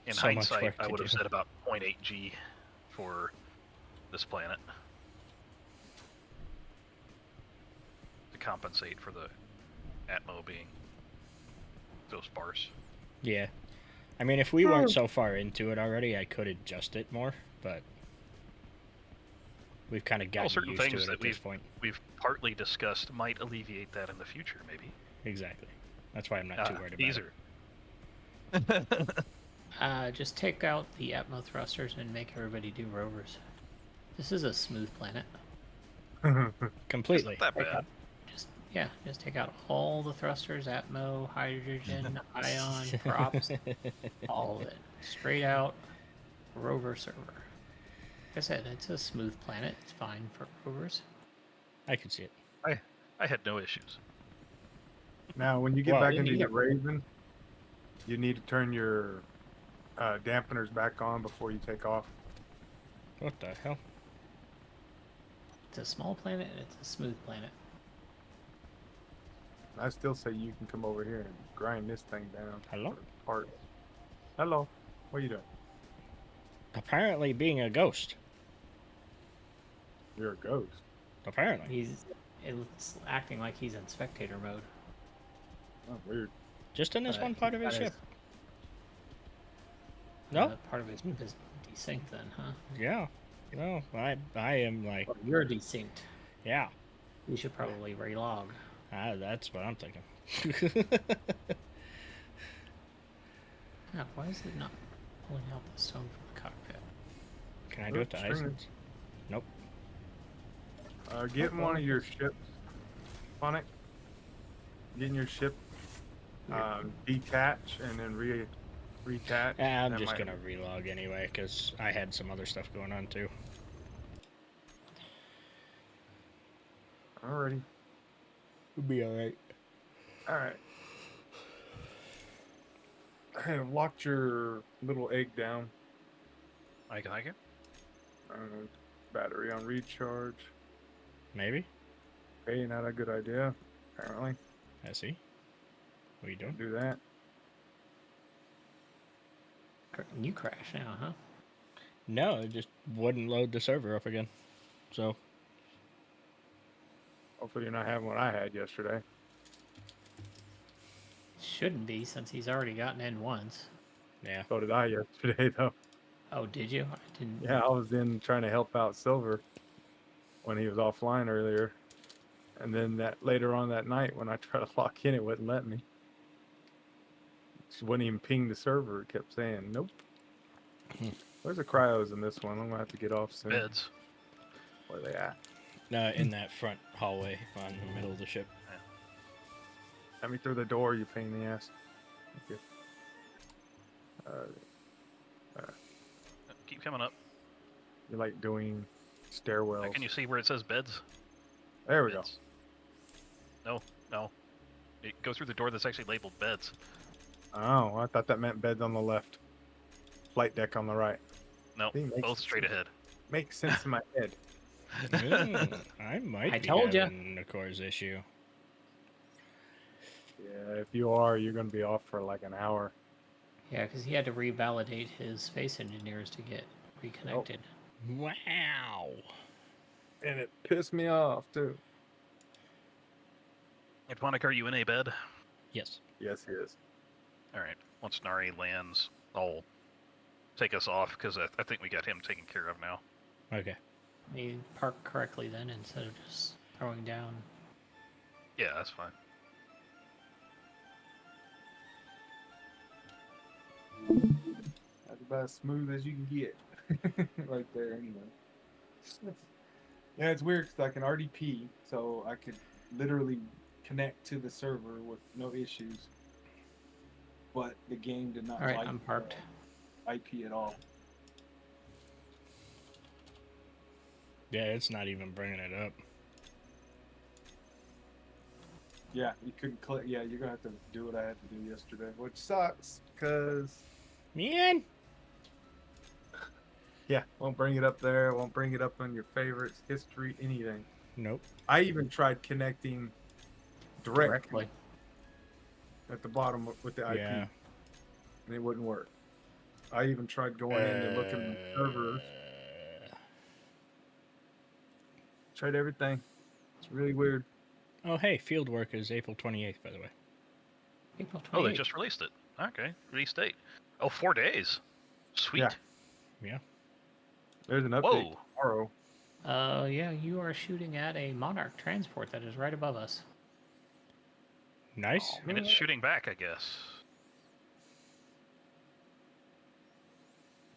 In So much hindsight, work I to would have do. said about 0.8 G for this planet to compensate for the Atmo being so sparse. Yeah. I mean, if we weren't so far into it already, I could adjust it more, but we've kind of gotten certain used to things it that at this point. We've partly discussed might alleviate that in the future, maybe. Exactly. That's why I'm not too worried about Teaser. Just take out the Atmo thrusters and make everybody do rovers. This is a smooth planet. it. It's Completely. not that bad. Just take out all the thrusters, Atmo, hydrogen, ion, props, all of it. Straight out, rover server. Like I said, it's a smooth planet. It's fine for rovers. I could see it. I had no issues. Now, when you get Well, back you into need your it. Raven, you need to turn your dampeners back on before you take off. What the hell? It's a small planet and it's a smooth planet. I still say you can come over here and grind this thing down. Hello? Part. Hello. What are you doing? Apparently being a ghost. You're a ghost. Apparently. It's acting like he's in spectator mode. Oh, weird. Just in this But one part of his that ship. is- No? Part of his desync then, huh? Yeah. No, I am like, Well, you're desynced. yeah. You should probably relog. That's what I'm thinking. Yeah, why is it not pulling out the stone from the cockpit? Can I do it to String it. Isons? Nope. Get one of your ships on it. Getting your ship detach and then reattach. I'm That just might- gonna relog anyway, because I had some other stuff going on too. Alrighty. We'll be alright. Alright. I have locked your little egg down. I can. Battery on recharge. Maybe? Okay, not a good idea, apparently. I see. What are you doing? Do that. You crash now, huh? No, it just wouldn't load the server up again. So, Hopefully you're not having what I had yesterday. Shouldn't be, since he's already gotten in once. yeah. So did I yesterday, though. Oh, did you? I didn't. Yeah, I was in trying to help out Silver when he was offline earlier. And then later on that night when I tried to lock in, it wouldn't let me. She wouldn't even ping the server. It kept saying, nope. Where's the cryos in this one? I'm going to have to get off soon. Beds. Where are they at? In that front hallway on the middle of the ship. Let me through the door, you pain in the ass. Okay. Keep coming up. You're like doing stairwells. Can you see where it says beds? There we go. Beds. No. Go through the door that's actually labeled beds. Oh, I thought that meant beds on the left. Flight deck on the right. No, See, makes both straight sense. ahead. Makes sense in my head. I might I be told ya. having a cores issue. Yeah, if you are, you're going to be off for like an hour. Yeah, because he had to revalidate his space engineers to get reconnected. Wow. And it pissed me off, too. Monica, are you in a bed? Yes. Yes, he is. Alright. Once Nari lands, I'll take us off, because I think we got him taken care of now. Okay. He parked correctly then instead of just throwing down. Yeah, that's fine. That's about as smooth as you can get. Right there, anyway. Yeah, it's weird because I can RDP, so I could literally connect to the server with no issues. But the game did not All right, like I'm parked. IP at all. Yeah, it's not even bringing it up. Yeah, you couldn't click. Yeah, you're gonna have to do what I had to do yesterday, which sucks because Man! yeah, won't bring it up there. Won't bring it up on your favorites, history, anything. Nope. I even tried connecting directly Directly. at the bottom with the IP, Yeah. and it wouldn't work. I even tried going in and looking at the servers. Tried everything. It's really weird. Oh, hey, field work is April 28th, by the way. April 28th. Oh, they just released it. Okay, release date. Oh, 4 days. Sweet. Yeah. Yeah. There's an update tomorrow. Yeah, you are shooting at a Monarch transport that is right above us. Nice. And it's shooting back, I guess.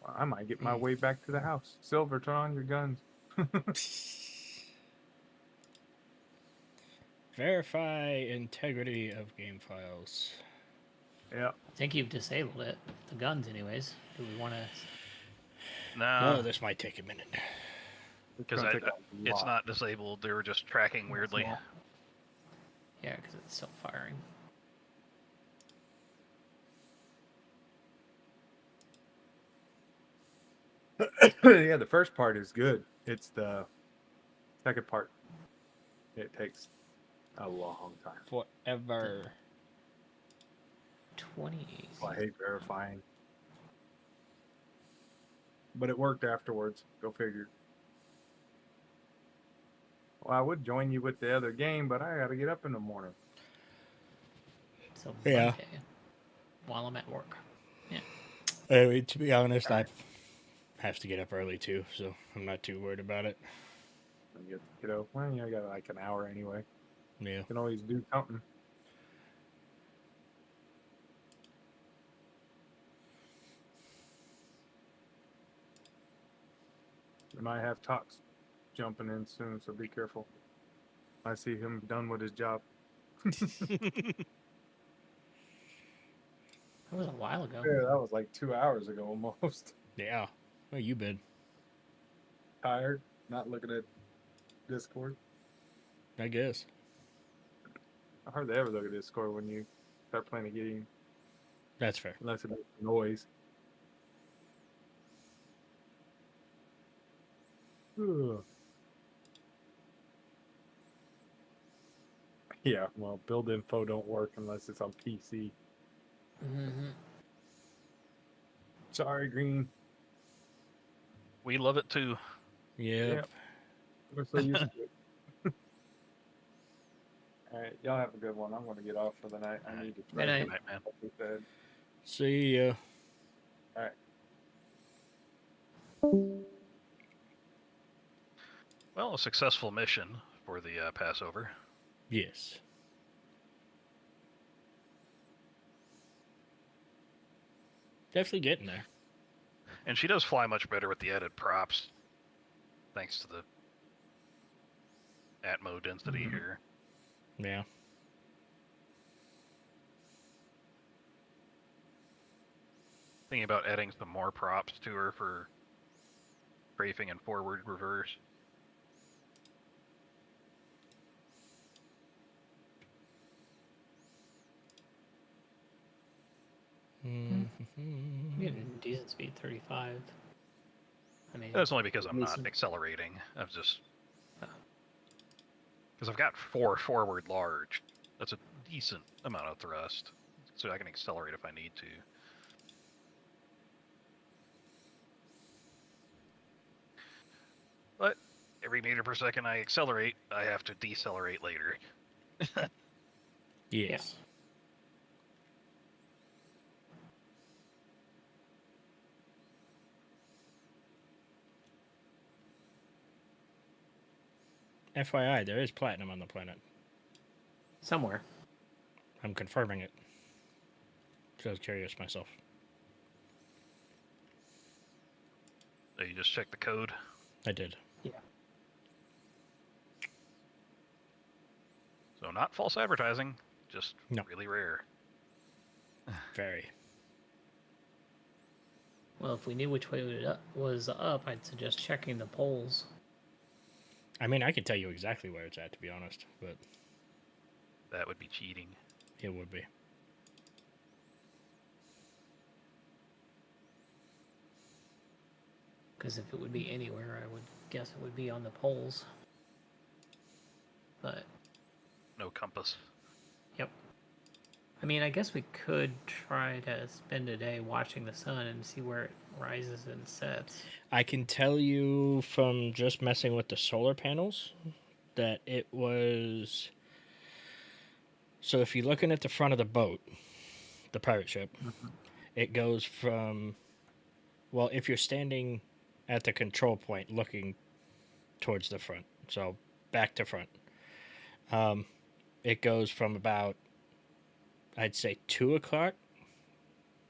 Well, I might get my way back to the house. Silver, turn on your guns. Verify integrity of game files. Yeah. I think you've disabled it. The guns, anyways. Do we want to? No, Oh, this might take a minute. because gonna take a it's lot. not disabled. They were just tracking weirdly. Small. Yeah, because it's still firing. Yeah, the first part is good. It's the second part. It takes a long time. Forever. 28. I hate verifying. But it worked afterwards. Go figure. Well, I would join you with the other game, but I got to get up in the morning. So Yeah. Monday, while I'm at work. Yeah. I mean, to be honest, I have to get up early too, so I'm not too worried about it. And get up. Well, I got like an hour anyway. Yeah. You can always do something. We might have talks jumping in soon, so be careful. I see him done with his job. That was a while ago. Yeah, that was like 2 hours ago almost. Yeah. Where you been? Tired, not looking at Discord. I guess. I hardly ever look at Discord when you start playing a game, That's fair. unless it makes noise. Ugh. Yeah, well, build info don't work unless it's on PC. Mm-hmm. Sorry, Green. We love it too. Yep. Yep. We're so used to it. All right, y'all have a good one. I'm going to get off for the night. I need to try Good to night. Good night, man. get to bed. See ya. All right. Well, a successful mission for the Passover. Yes. Definitely getting there. And she does fly much better with the added props, thanks to the atmo density here. Yeah. Thinking about adding some more props to her for strafing and forward reverse. Getting decent speed, 35. I mean, That's only because I'm not decent. accelerating. I'm just Oh. because I've got 4 forward large. That's a decent amount of thrust, so I can accelerate if I need to. But every meter per second I accelerate, I have to decelerate later. Yes. FYI, there is platinum on the planet. Somewhere. I'm confirming it. So I was curious myself. So you just check the code. I did. Yeah. So not false advertising, just No. really rare. Very. Well, if we knew which way it was up, I'd suggest checking the poles. I mean, I could tell you exactly where it's at, to be honest, but That would be cheating. it would be. Because if it would be anywhere, I would guess it would be on the poles. But, No compass. yep. I mean, I guess we could try to spend a day watching the sun and see where it rises and sets. I can tell you from just messing with the solar panels that it was. So if you're looking at the front of the boat, the pirate ship, it goes from. Well, if you're standing at the control point looking towards the front, so back to front, it goes from about, I'd say, 2 o'clock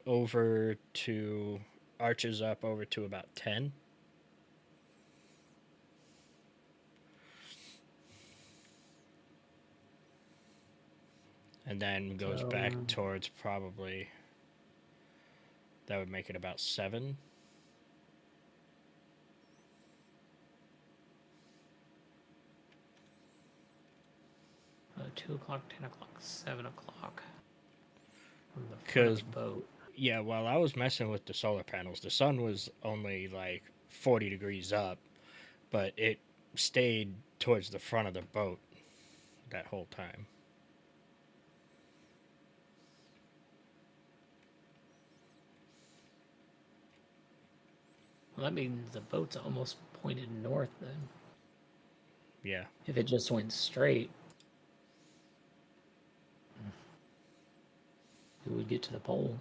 over to. Arches up over to about 10. And then goes back towards probably, that would make it about 7. Uh, 2 o'clock, 10 o'clock, 7 o'clock. From the front of 'Cause- the boat. Yeah, while I was messing with the solar panels, the sun was only like 40 degrees up, but it stayed towards the front of the boat that whole time. Well, that means the boat's almost pointed north then. Yeah. If it just went straight, it would get to the pole.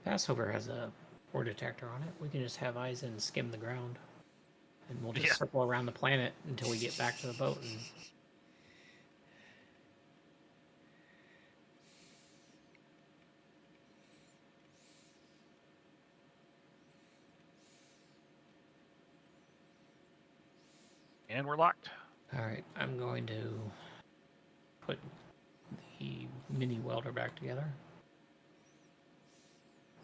Passover has a ore detector on it. We can just have eyes and skim the ground. And we'll just Yeah. circle around the planet until we get back to the boat and And we're locked. Alright, I'm going to put the mini welder back together.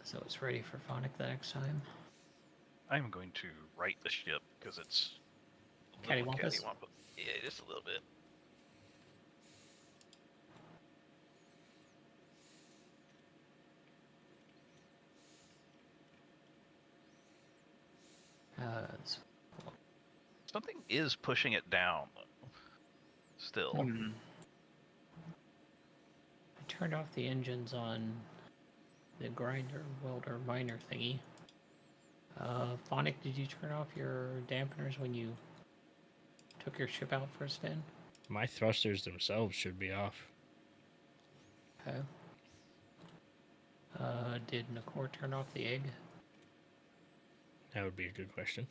So it's ready for Phonic the next time. I'm going to right the ship because it's a little Cattywampus? cattywampus. Yeah, just a little bit. It's- Something is pushing it down, though. Still. I turned off the engines on the grinder, welder, miner thingy. Phonic, did you turn off your dampeners when you took your ship out for a spin? My thrusters themselves should be off. Okay. Did Nakor turn off the egg? That would be a good question.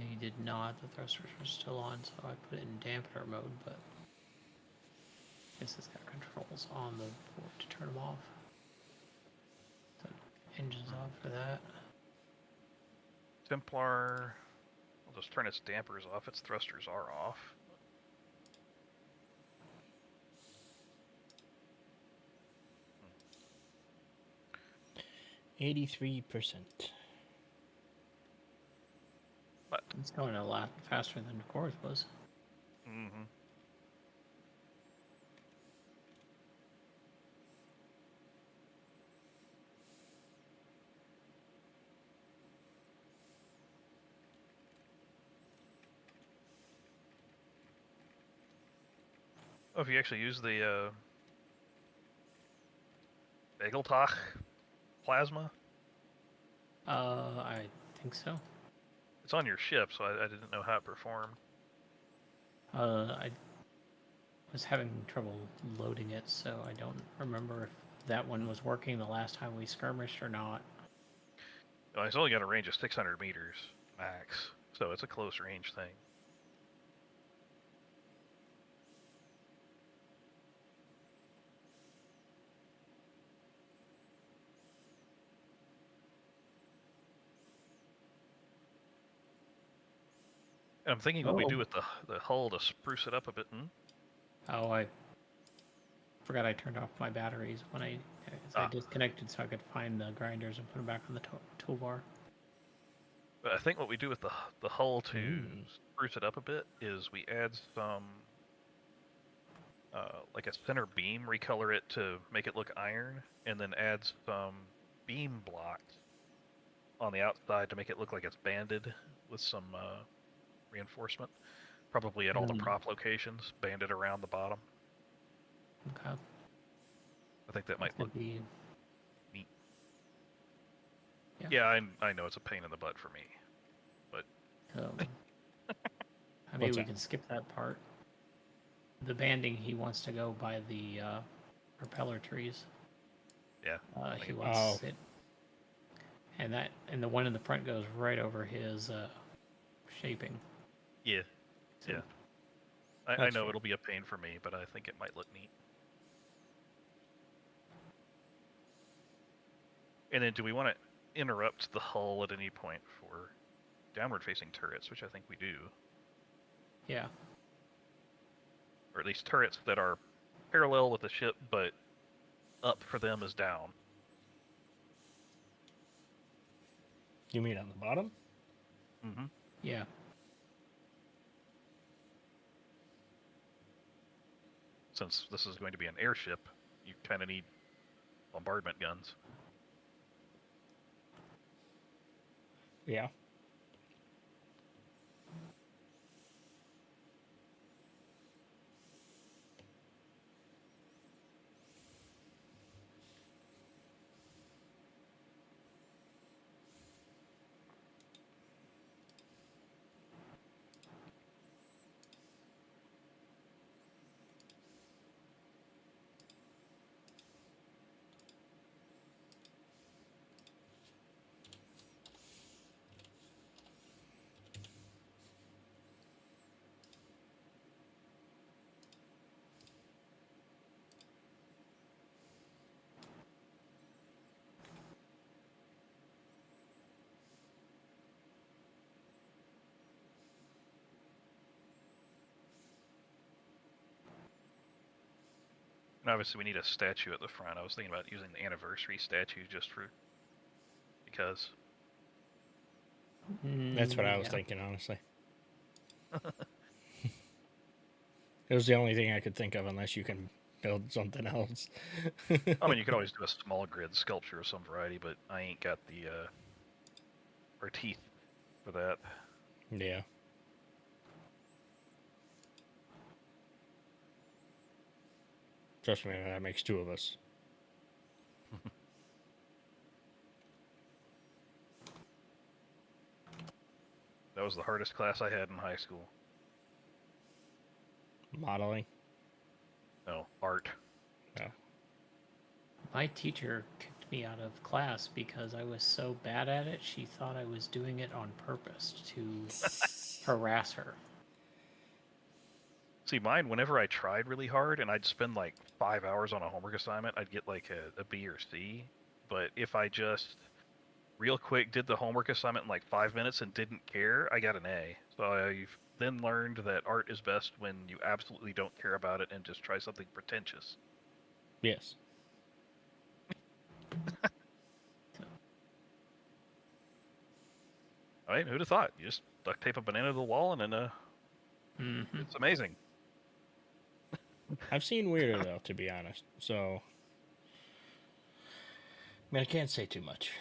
He did not. The thrusters were still on, so I put it in dampener mode, but I guess it's got controls on the board to turn them off. So engines off for that. Templar. I'll just turn its dampers off. Its thrusters are off. 83%. But It's going a lot faster than Nakor's was. mm-hmm. Oh, if you actually use the Bageltach plasma, I think so. it's on your ship, so I didn't know how it performed. I was having trouble loading it, so I don't remember if that one was working the last time we skirmished or not. Oh, it's only got a range of 600 meters max, so it's a close range thing. And I'm thinking what we do with the hull to spruce it up a bit. Oh, I forgot I turned off my batteries when I disconnected so I could find the grinders and put them back on the toolbar. But I think what we do with the hull to spruce it up a bit is we add some like a center beam, recolor it to make it look iron, and then add some beam blocks on the outside to make it look like it's banded with some reinforcement. Probably at all the prop locations, banded around the bottom. Okay. I think that might look be neat. Yeah. Yeah, I know it's a pain in the butt for me, but I mean, we can skip that part. The banding, he wants to go by the propeller trees. yeah, He wants it, and the one in the front goes right over his shaping. yeah, So, yeah. I know it'll be a pain for me, but I think it might look neat. And then do we want to interrupt the hull at any point for downward-facing turrets, which I think we do. Yeah. Or at least turrets that are parallel with the ship, but up for them is down. You mean on the bottom? Mm-hmm. Yeah. Since this is going to be an airship, you kind of need bombardment guns. Yeah. Obviously, we need a statue at the front. I was thinking about using the anniversary statue just for because. That's what I was Yeah. thinking, honestly. It was the only thing I could think of, unless you can build something else. I mean, you could always do a small grid sculpture of some variety, but I ain't got the or teeth for that. Yeah. Trust me, that makes two of us. That was the hardest class I had in high school. Modeling. No, art. Oh. My teacher kicked me out of class because I was so bad at it. She thought I was doing it on purpose to harass her. See, mine, whenever I tried really hard and I'd spend like 5 hours on a homework assignment, I'd get like a B or C. But if I just real quick did the homework assignment in like 5 minutes and didn't care, I got an A. So I've then learned that art is best when you absolutely don't care about it and just try something pretentious. Yes. I mean, who'd have thought? You just duct tape a banana to the wall and then it's amazing. I've seen weirder, though, to be honest. So, I mean, I can't say too much.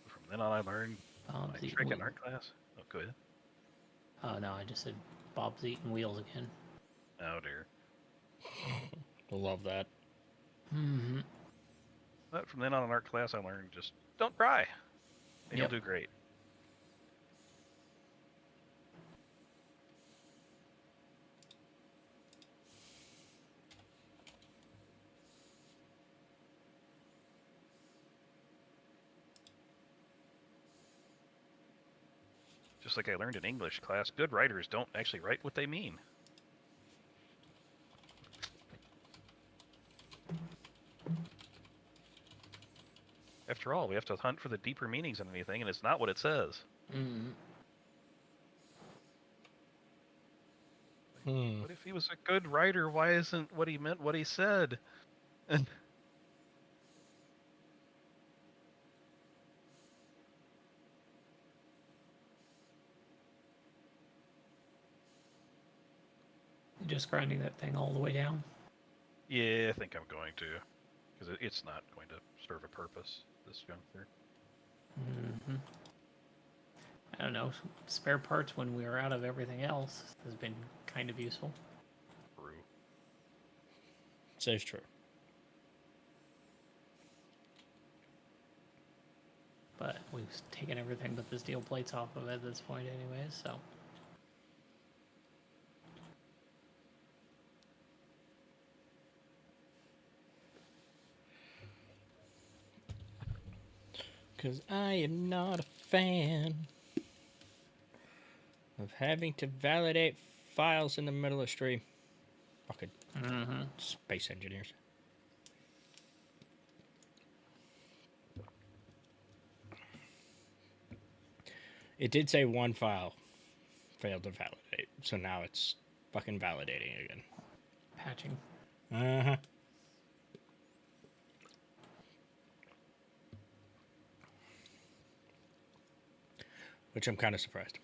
From then on, I learned Bob's my eating freaking wheels. art class. Oh, go ahead. Oh no, I just said Bob's eating wheels again. Oh dear. Love that. But from then on in art class, I learned just don't cry, and Yep. you'll do great. Just like I learned in English class, good writers don't actually write what they mean. After all, we have to hunt for the deeper meanings in anything, and it's not what it says. What if he was a good writer? Why isn't what he meant what he said? Just grinding that thing all the way down. Yeah, I think I'm going to, because it's not going to serve a purpose, this juncture. I don't know. Spare parts when we are out of everything else has been kind of useful. True. Says true. But we've taken everything but the steel plates off of it at this point anyways, so. Because I am not a fan of having to validate files in the middle of stream. Fucking space engineers. It did say one file failed to validate, so now it's fucking validating again. Patching. Uh-huh. Which I'm kind of surprised.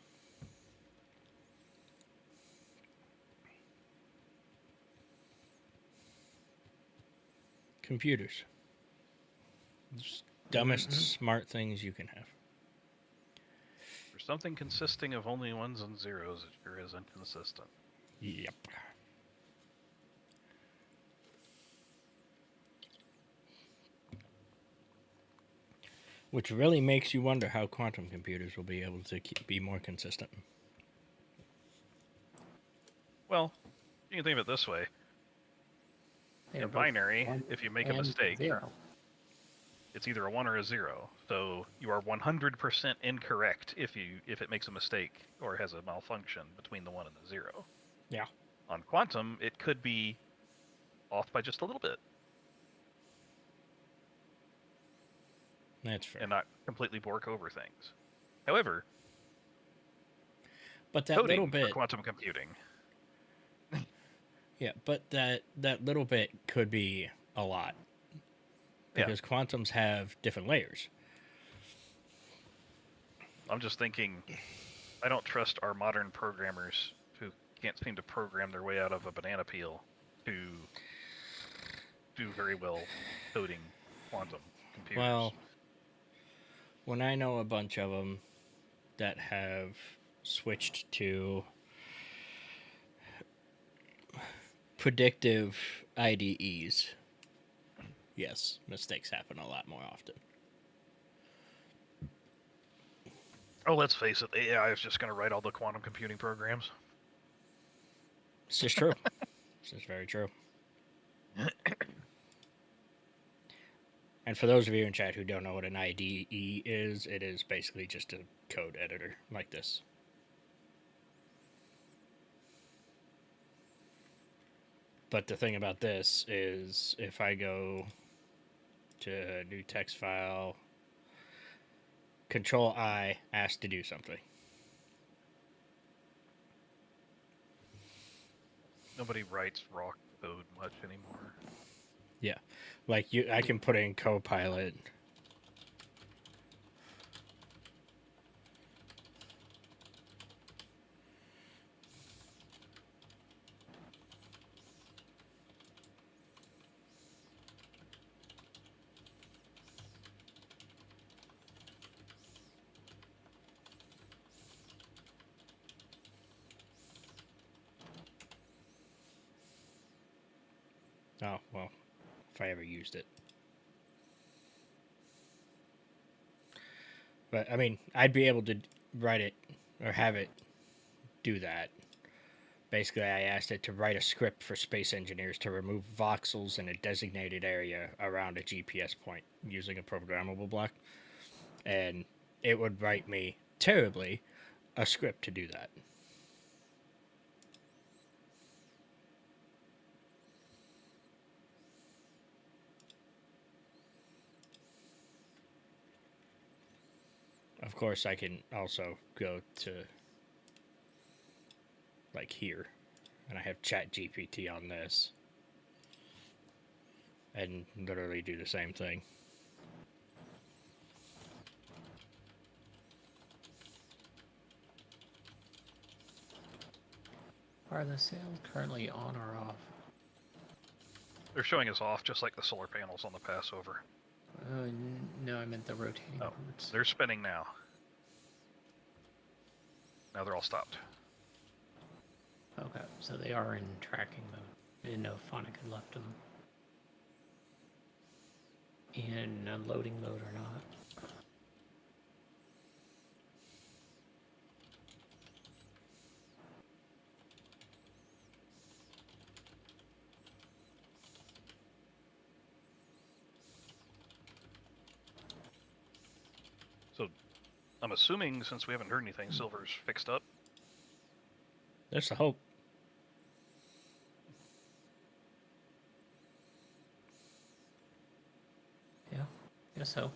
Computers. Dumbest smart things you can have. For something consisting of only ones and zeros, it sure is inconsistent. Yep. Which really makes you wonder how quantum computers will be able to be more consistent. Well, you can think of it this way. They are In both binary, one if you make a and mistake, 0. it's either a 1 or a 0. So you are 100% incorrect if it makes a mistake or has a malfunction between the 1 and the 0. Yeah. On quantum, it could be off by just a little bit. That's fair. and not completely bork over things. However, But that coding little bit, for quantum computing. yeah, but that little bit could be a lot because quantums have different layers. I'm just thinking, I don't trust our modern programmers who can't seem to program their way out of a banana peel to do very well coding quantum computers. Well, when I know a bunch of them that have switched to predictive IDEs, yes, mistakes happen a lot more often. Oh, let's face it, the AI is just going to write all the quantum computing programs. This is true. This is very true. And for those of you in chat who don't know what an IDE is, it is basically just a code editor like this. But the thing about this is if I go to new text file, Control I, ask to do something. Nobody writes raw code much anymore. Yeah, like I can put in Copilot. Oh, well, if I ever used it. But, I mean, I'd be able to write it or have it do that. Basically, I asked it to write a script for space engineers to remove voxels in a designated area around a GPS point using a programmable block. And it would write me, terribly, a script to do that. Of course, I can also go to, like, here, and I have ChatGPT on this, and literally do the same thing. Are the sails currently on or off? They're showing us off just like the solar panels on the Passover. No, I meant the rotating parts. They're spinning now. Now they're all stopped. Okay, so they are in tracking mode. I didn't know if Phonic had left them in unloading mode or not. So, I'm assuming since we haven't heard anything, Silver's fixed up. There's the hope. Yeah, guess so.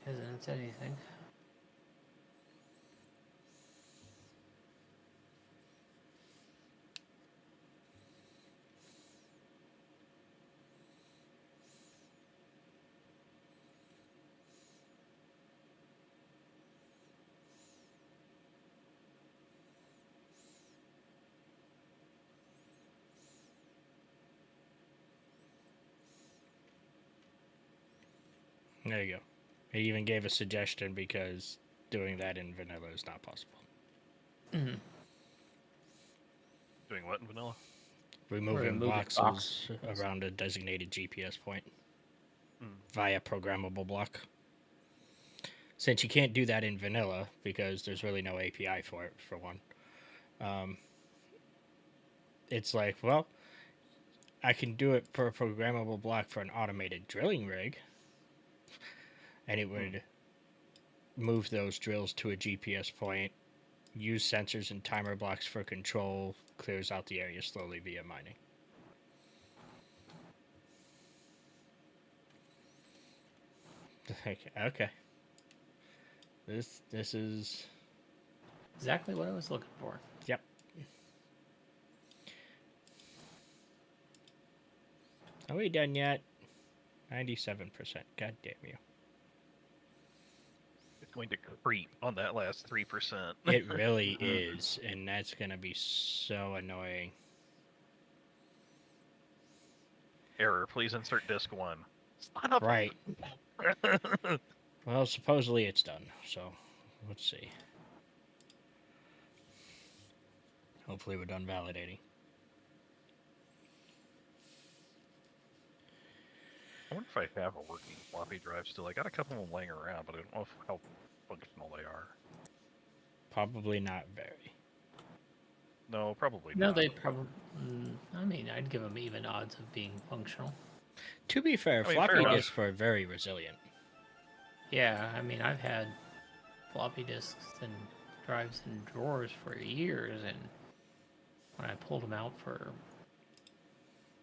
Hasn't said anything. There you go. He even gave a suggestion because doing that in vanilla is not possible. Mm-hmm. Doing what in vanilla? Removing voxels around a designated GPS point via programmable block. Since you can't do that in vanilla because there's really no API for it, for one. It's like, well, I can do it for a programmable block for an automated drilling rig, and it would move those drills to a GPS point, use sensors and timer blocks for control, clears out the area slowly via mining. Okay. This is Exactly what I was looking for. yep. Are we done yet? 97%. God damn you. It's going to creep on that last 3%. It really is, and that's gonna be so annoying. Error. Please insert disc 1. Son of a- Right. Well, supposedly it's done, so let's see. Hopefully we're done validating. I wonder if I have a working floppy drive still. I got a couple of them laying around, but I don't know how functional they are. Probably not very. No, probably No, not. they probably. I mean, I'd give them even odds of being functional. To be fair, I mean, floppy fair enough. disks are very resilient. Yeah, I mean, I've had floppy disks and drives in drawers for years, and when I pulled them out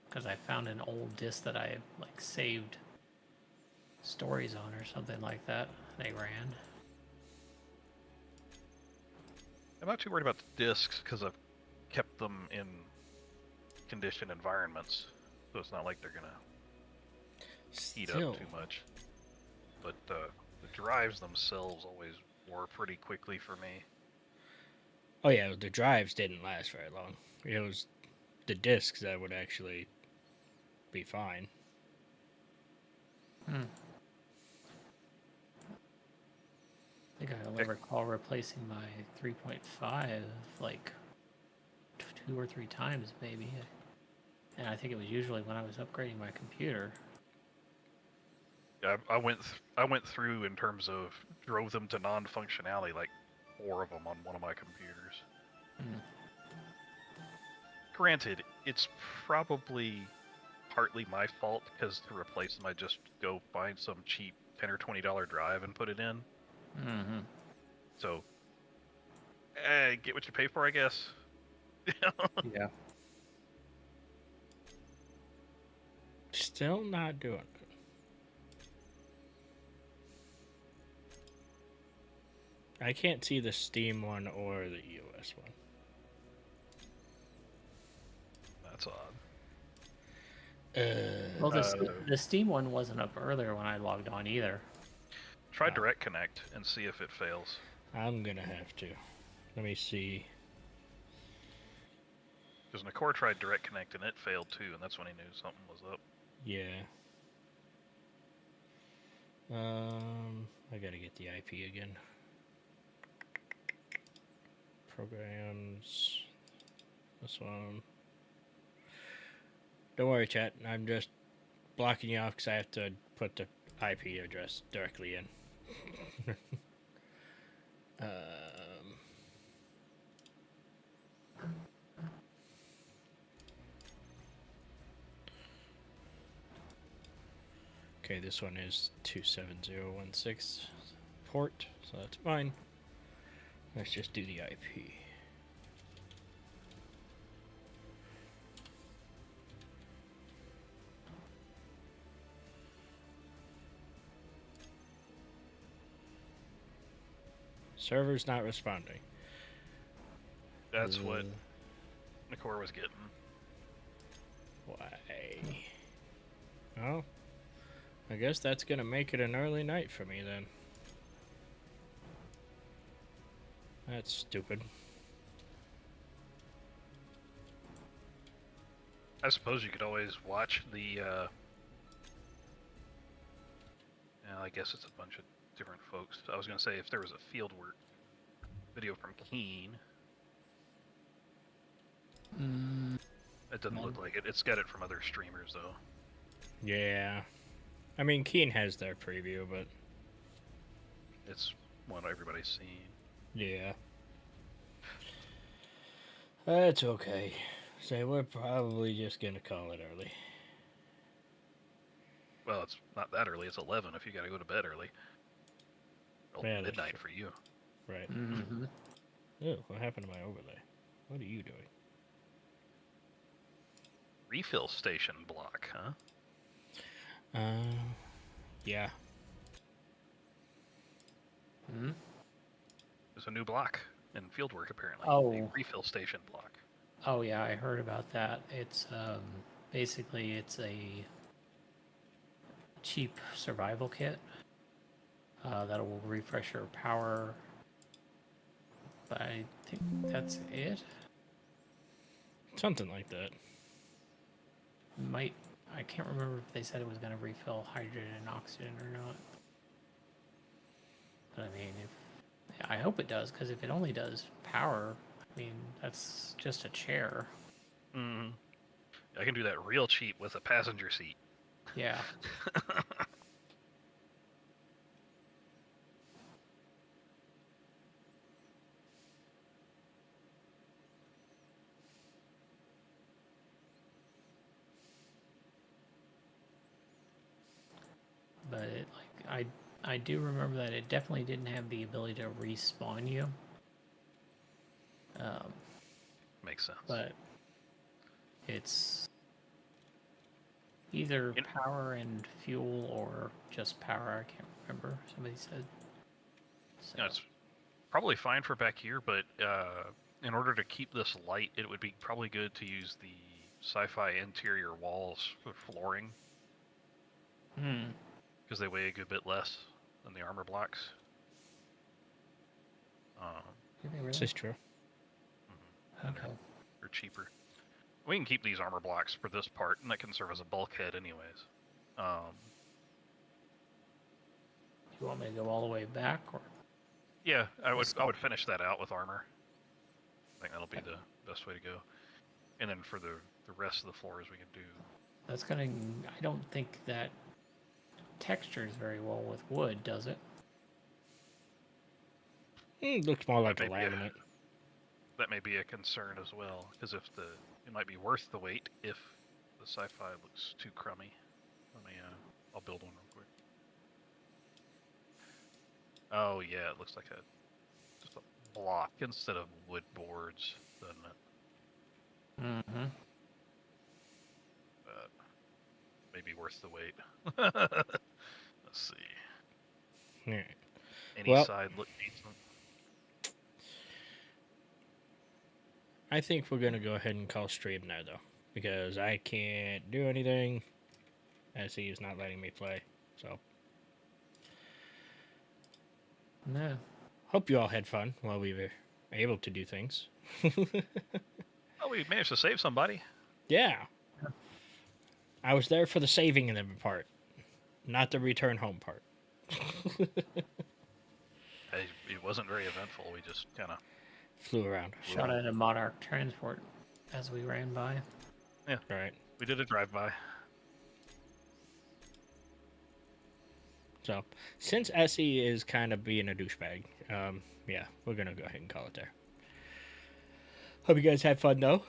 because I found an old disc that I like saved stories on or something like that, they ran. I'm not too worried about the discs because I've kept them in conditioned environments, so it's not like they're gonna heat Still, up too much. But the drives themselves always wore pretty quickly for me. oh yeah, the drives didn't last very long. It was the disks that would actually be fine. I think I only recall replacing my 3.5 like 2 or 3 times maybe, and I think it was usually when I was upgrading my computer. I went through in terms of drove them to non-functionality, like 4 of them on one of my computers. Granted, it's probably partly my fault because to replace them, I just go find some cheap $10 or $20 drive and put it in. Mm-hmm. So, get what you pay for, I guess. Yeah. Still not doing it. I can't see the Steam one or the US one. That's odd. Well, the Steam one wasn't up earlier when I logged on either. Try Direct Connect and see if it fails. I'm gonna have to. Let me see. Because Nakor tried Direct Connect and it failed too, and that's when he knew something was up. Yeah. I gotta get the IP again. Programs. This one. Don't worry, chat. I'm just blocking you off because I have to put the IP address directly in. Okay, this one is 27016 port, so that's fine. Let's just do the IP. Server's not responding. That's what Nakor was getting. Why? Oh, I guess that's gonna make it an early night for me then. That's stupid. I suppose you could always watch the, I guess it's a bunch of different folks. I was going to say if there was a fieldwork video from Keen. It doesn't look like it. It's got it from other streamers, though. Yeah. I mean, Keen has their preview, but... It's one everybody's seen. Yeah. That's okay. So we're probably just gonna call it early. Well, it's not that early. It's 11 if you got to go to bed early. Well, Yeah, that's midnight true. for you. Right. Mm-hmm. Oh, what happened to my overlay? What are you doing? Refill station block, huh? Yeah. Hmm? There's a new block in Fieldwork apparently. Oh. A refill station block. Oh yeah, I heard about that. It's basically it's a cheap survival kit that will refresh your power. But I think that's it. Something like that. I can't remember if they said it was going to refill hydrogen and oxygen or not. But I mean, I hope it does, because if it only does power, I mean, that's just a chair. Mm. I can do that real cheap with a passenger seat. Yeah. But it, like, I do remember that it definitely didn't have the ability to respawn you. Makes sense. But it's either power and fuel or just power. I can't remember. Somebody said. So. No, it's probably fine for back here, but in order to keep this light, it would be probably good to use the sci-fi interior walls for flooring. Because they weigh a good bit less than the armor blocks. Do they really? This is true. Okay. They're cheaper. We can keep these armor blocks for this part, and that can serve as a bulkhead anyways. You want me to go all the way back, or? Yeah, I would finish that out with armor. I think that'll be the best way to go. And then for the rest of the floors we can do. That's gonna. I don't think that textures very well with wood, does it? Looks more like a That may be laminate. That may be a concern as well, because it might be worth the wait if the sci-fi looks too crummy. I'll build one real quick. Oh yeah, it looks like just a block instead of wood boards, doesn't it? Mm-hmm. But maybe worth the wait. Let's see. Yeah. Any Well- side look decent? I think we're gonna go ahead and call stream now, though, because I can't do anything as he is not letting me play. So, No. hope you all had fun while we were able to do things. Oh, we managed to save somebody. Yeah, I was there for the saving of them part, not the return home part. It wasn't very eventful. We just kind of Flew around. Shot at a Monarch transport as we ran by. All right. we did a drive-by. So, since Essie is kind of being a douchebag, yeah, we're gonna go ahead and call it there. Hope you guys had fun, though.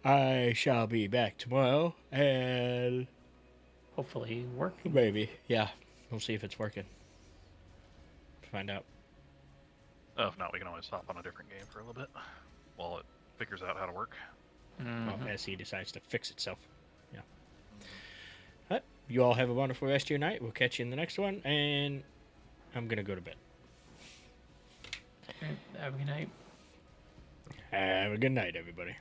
I shall be back tomorrow, and Hopefully working. maybe, yeah, we'll see if it's working. Find out. Oh, if not, we can always hop on a different game for a little bit while it figures out how to work. Well, Essie decides to fix itself. Yeah. All right. You all have a wonderful rest of your night. We'll catch you in the next one, and I'm gonna go to bed. Have a good night. Have a good night, everybody.